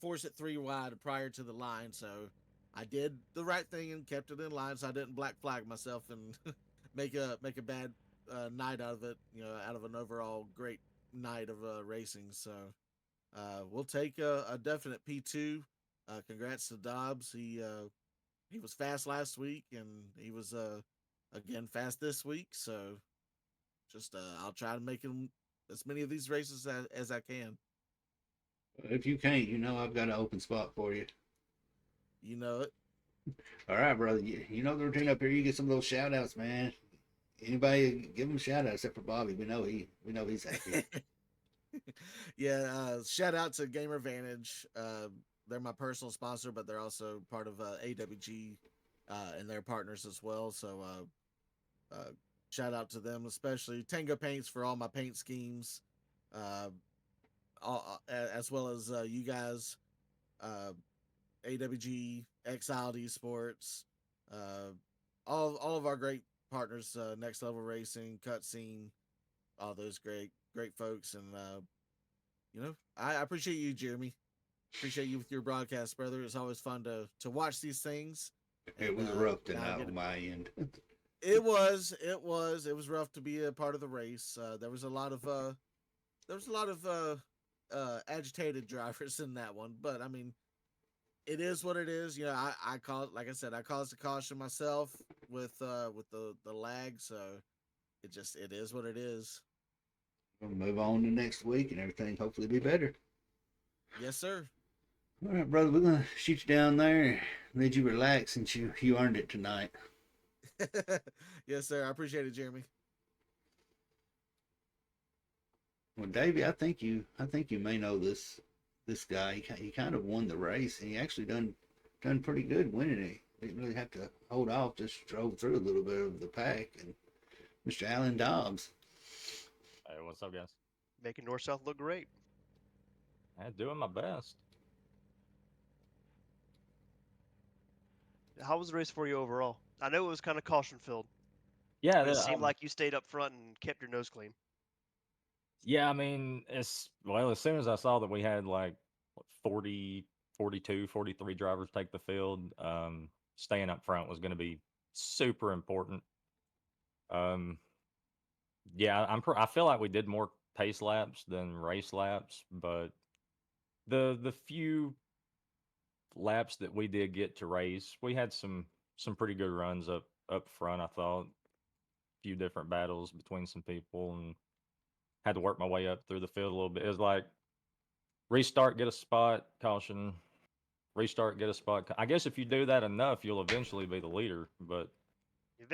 force it 3 wide prior to the line. So I did the right thing and kept it in line, so I didn't black flag myself and make a bad night out of it. Out of an overall great night of racing. So we'll take a definite P2. Congrats to Dobbs. He was fast last week, and he was again fast this week. So just I'll try to make him as many of these races as I can. If you can't, I've got an open spot for you. You know it. All right, brother. You know the routine up here. You get some of those shout outs, man. Anybody give him a shout out except for Bobby. We know he's happy. Yeah. Shout out to Gamer Vantage. They're my personal sponsor, but they're also part of AWG and their partners as well. So shout out to them, especially Tango Paints for all my paint schemes, uh, as well as you guys, uh, AWG, Exiled Esports, uh, all of our great partners, Next Level Racing, Cutscene, all those great folks, and I appreciate you, Jeremy. Appreciate you with your broadcast, brother. It's always fun to watch these things. It And was rough now I tonight get on my end. it was rough to be a part of the race. There was a lot of agitated drivers in that one, but I mean, it is what it is. I call it, like I said, I caused the caution myself with the lag, so it is what it is. We'll move on to next week and everything hopefully be better. Yes, sir. All right, brother, we're gonna shoot you down there, let you relax since you earned it tonight. Yes, sir. I appreciate it, Jeremy. Well, Davey, I think you may know this guy. He kind of won the race, and he actually done pretty good winning it. Didn't really have to hold off, just drove through a little bit of the pack. And Mr. Alan Dobbs. Hey, what's up, guys? Making North South look great. I'm doing my best. How was the race for you overall? I know it was kind of caution filled, Yeah, but it seemed like you stayed up front and kept your nose clean. yeah. I mean, as soon as I saw that we had like what, 40, 42, 43 drivers take the field, staying up front was going to be super important. Um, yeah, I feel like we did more pace laps than race laps, but the few laps that we did get to race, we had some pretty good runs up front. I thought a few different battles between some people, and had to work my way up through the field a little bit. It was like restart, get a spot, caution, restart, get a spot. I guess if you do that enough, you'll eventually be the leader, but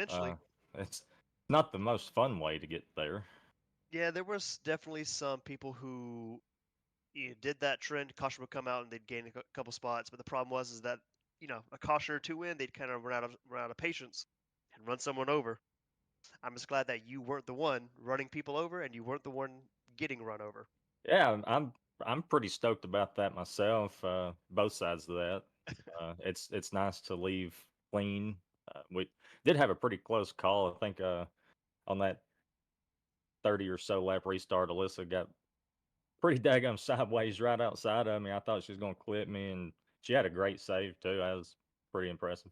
uh, Eventually, it's not the most fun way to get there. yeah, there was definitely some people who did that trend. Caution would come out and they'd gain a couple spots, but the problem was is that a caution or two in, they'd kind of run out of patience and run someone over. I'm just glad that you weren't the one running people over and you weren't the one getting run over. Yeah, I'm pretty stoked about that myself. Both sides of that. It's nice to leave clean. We did have a pretty close call. I think on that 30 or so lap restart, Alyssa got pretty daggum sideways right outside of me. I thought she was going to clip me, and she had a great save too. That was pretty impressive.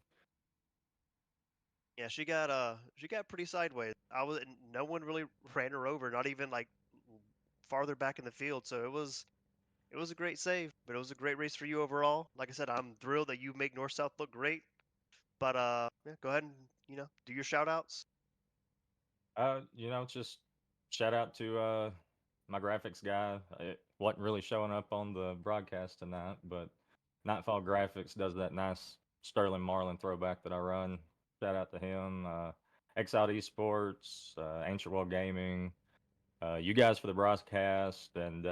Yeah, she got pretty sideways. No one really ran her over, not even like farther back in the field. So It was a great save, but it was a great race for you overall. Like I said, I'm thrilled that you make North South look great. But yeah, go ahead and do your shout outs. Just shout out to my graphics guy. It wasn't really showing up on the broadcast tonight, but Nightfall Graphics does that nice Sterling Marlin throwback that I run. Shout out to him. Exile Esports, Ancient World Gaming, you guys for the broadcast, and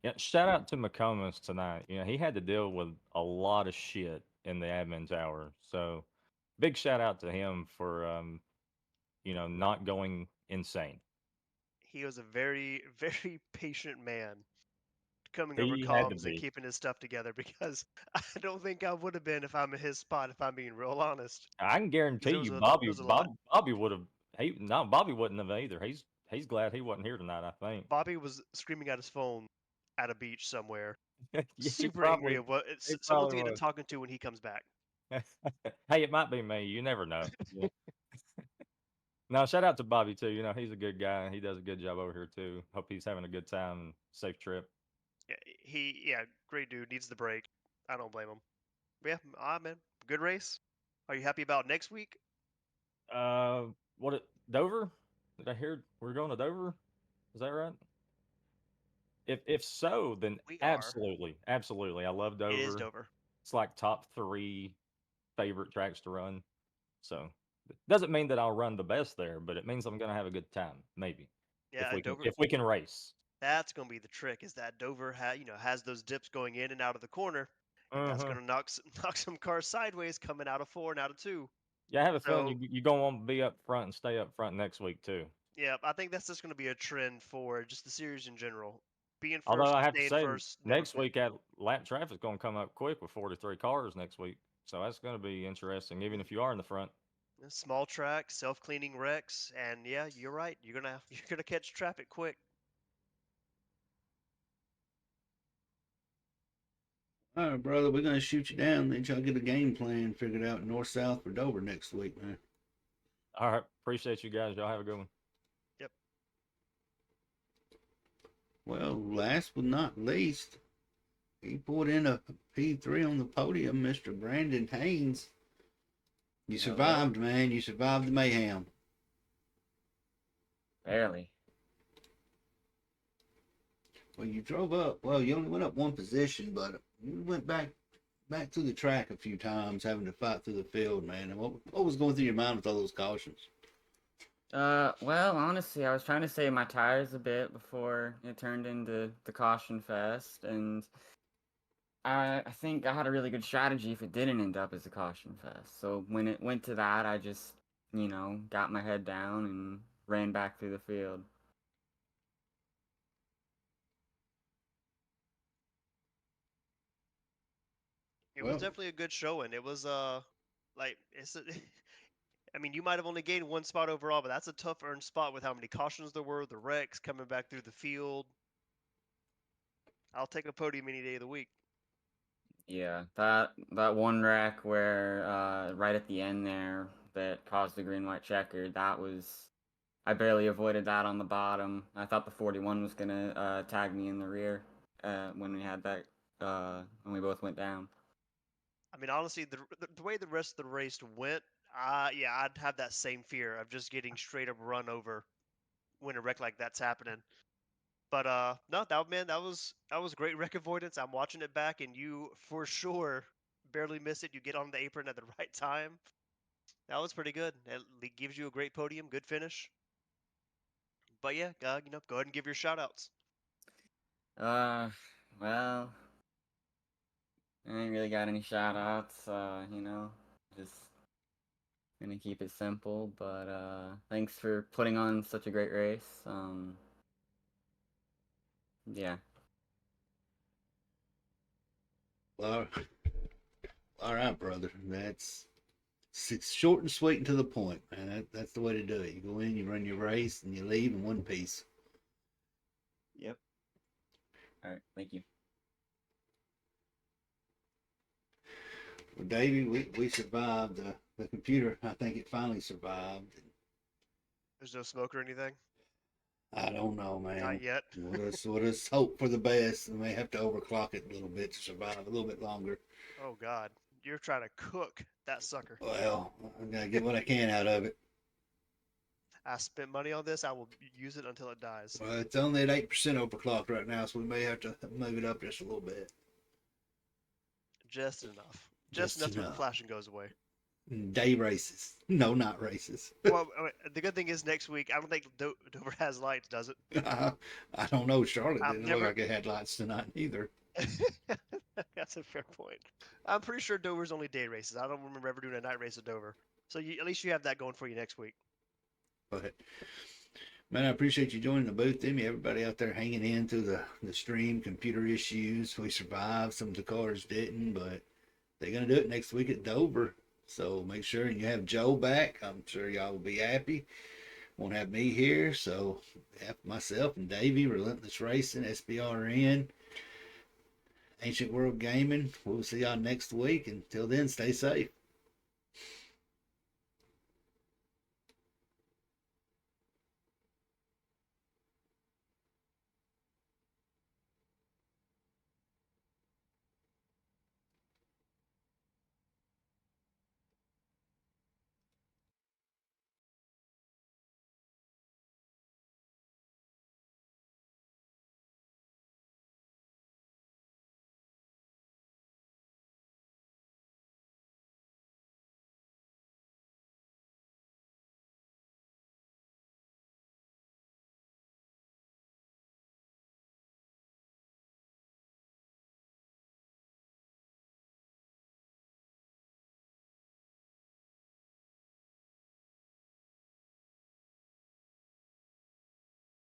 yeah, shout out to McComas tonight. He had to deal with a lot of shit in the admin tower, so big shout out to him for not going insane. He was a very, very patient man coming over He had to comms and be. keeping his stuff together because I don't think I would have been if I'm in his spot, if I'm being real honest. I can 'Cause guarantee there was you, a there was a lot. Bobby would have. No, Bobby wouldn't have either. He's glad he wasn't here tonight. I think. Bobby was screaming at his phone at a beach somewhere, Yeah, super angry at what he someone's probably gonna was. talking to when he comes back. Hey, it might be me. You never know. Yeah. No, shout out to Bobby too. He's a good guy. He does a good job over here too. Hope he's having a good time and safe trip. Yeah, great dude, needs the break. I don't blame him. But yeah, man, good race. Are you happy about next week? Uh, Dover? Did I hear we're going to Dover? Is that right? If so, then We are. absolutely, absolutely. I love It is Dover. Dover. It's like top 3 favorite tracks to run. So doesn't mean that I'll run the best there, but it means I'm gonna have a good time, maybe. If Yeah, we can Dover. if we can race. That's gonna be the trick. Is that Dover has those dips going in and out of the corner, and that's Uh-huh. gonna knock some cars sideways coming out of 4 and out of 2. Yeah, I have a feeling So you gonna want to be up front and stay up front next week too. yeah, I think that's just gonna be a trend for just the series in general. Being Although first, I have to staying say first, never next quit. week at lap traffic's gonna come up quick with 43 cars next week. So that's gonna be interesting, even if you are in the front. Small track, self-cleaning wrecks, and yeah, you're right. You're gonna catch traffic quick. All right, brother, we're gonna shoot you down. Let y'all get a game plan figured out north south for Dover next week, man. All right, appreciate you guys. Y'all have a good one. Yep. Well, last but not least, he pulled in a P3 on the podium, Mr. Brandon Haynes. You Hello. survived, man. You survived the mayhem. Barely. Well, you drove up. Well, you only went up one position, but you went back through the track a few times, having to fight through the field, man. And what was going through your mind with all those cautions? Well, honestly, I was trying to save my tires a bit before it turned into the caution fest, and I think I had a really good strategy if it didn't end up as a caution fest. So when it went to that, I just, got my head down and ran back through the field. It was Well, definitely a good showing. It was like it's a, I mean, you might have only gained one spot overall, but that's a tough earned spot with how many cautions there were, the wrecks coming back through the field. I'll take a podium any day of the week. Yeah, that one wreck where right at the end there that caused the green-white checker, I barely avoided that on the bottom. I thought the 41 was gonna tag me in the rear when we had that when we both went down. I mean, honestly, the way the rest of the race went, yeah, I'd have that same fear of just getting straight up run over when a wreck like that's happening. But no, that was great wreck avoidance. I'm watching it back, and you for sure barely miss it. You get on the apron at the right time. That was pretty good. It gives you a great podium, good finish. But yeah, go ahead and give your shout outs. Well, I ain't really got any shout outs, just gonna keep it simple, but thanks for putting on such a great race. Yeah. well, all right, brother. It's short and sweet and to the point, man. That's the way to do it. You go in, you run your race, and you leave in one piece. Yep. All right, thank you. Well, Davey, we survived. The computer, I think it finally survived. There's no smoke or anything. I don't know, man. Not yet. We'll just hope for the best. We may have to overclock it a little bit to survive a little bit longer. Oh God, you're trying to cook that sucker. Well, I'm gonna get what I can out of it. I spent money on this. I will use it until it dies. Well, it's only at 8% overclocked right now, so we may have to move it up just a little bit. Just enough. Just Just enough when the enough. flashing goes away. Day races. No, not races. Well, the good thing is next week, I don't think Dover has lights, does it? I don't know. Charlotte I've didn't look never- like it had lights tonight either. That's a fair point. I'm pretty sure Dover's only day races. I don't remember ever doing a night race at Dover. So at least you have that going for you next week. But man, I appreciate you joining the booth, Timmy. Everybody out there hanging in through the stream, computer issues. We survived. Some of the cars didn't, but they're gonna do it next week at Dover. So make sure you have Joe back. I'm sure y'all will be happy. Won't have me here, so myself and Davey, Relentless Racing, SBRN, Ancient World Gaming. We'll see y'all next week. Until then, stay safe.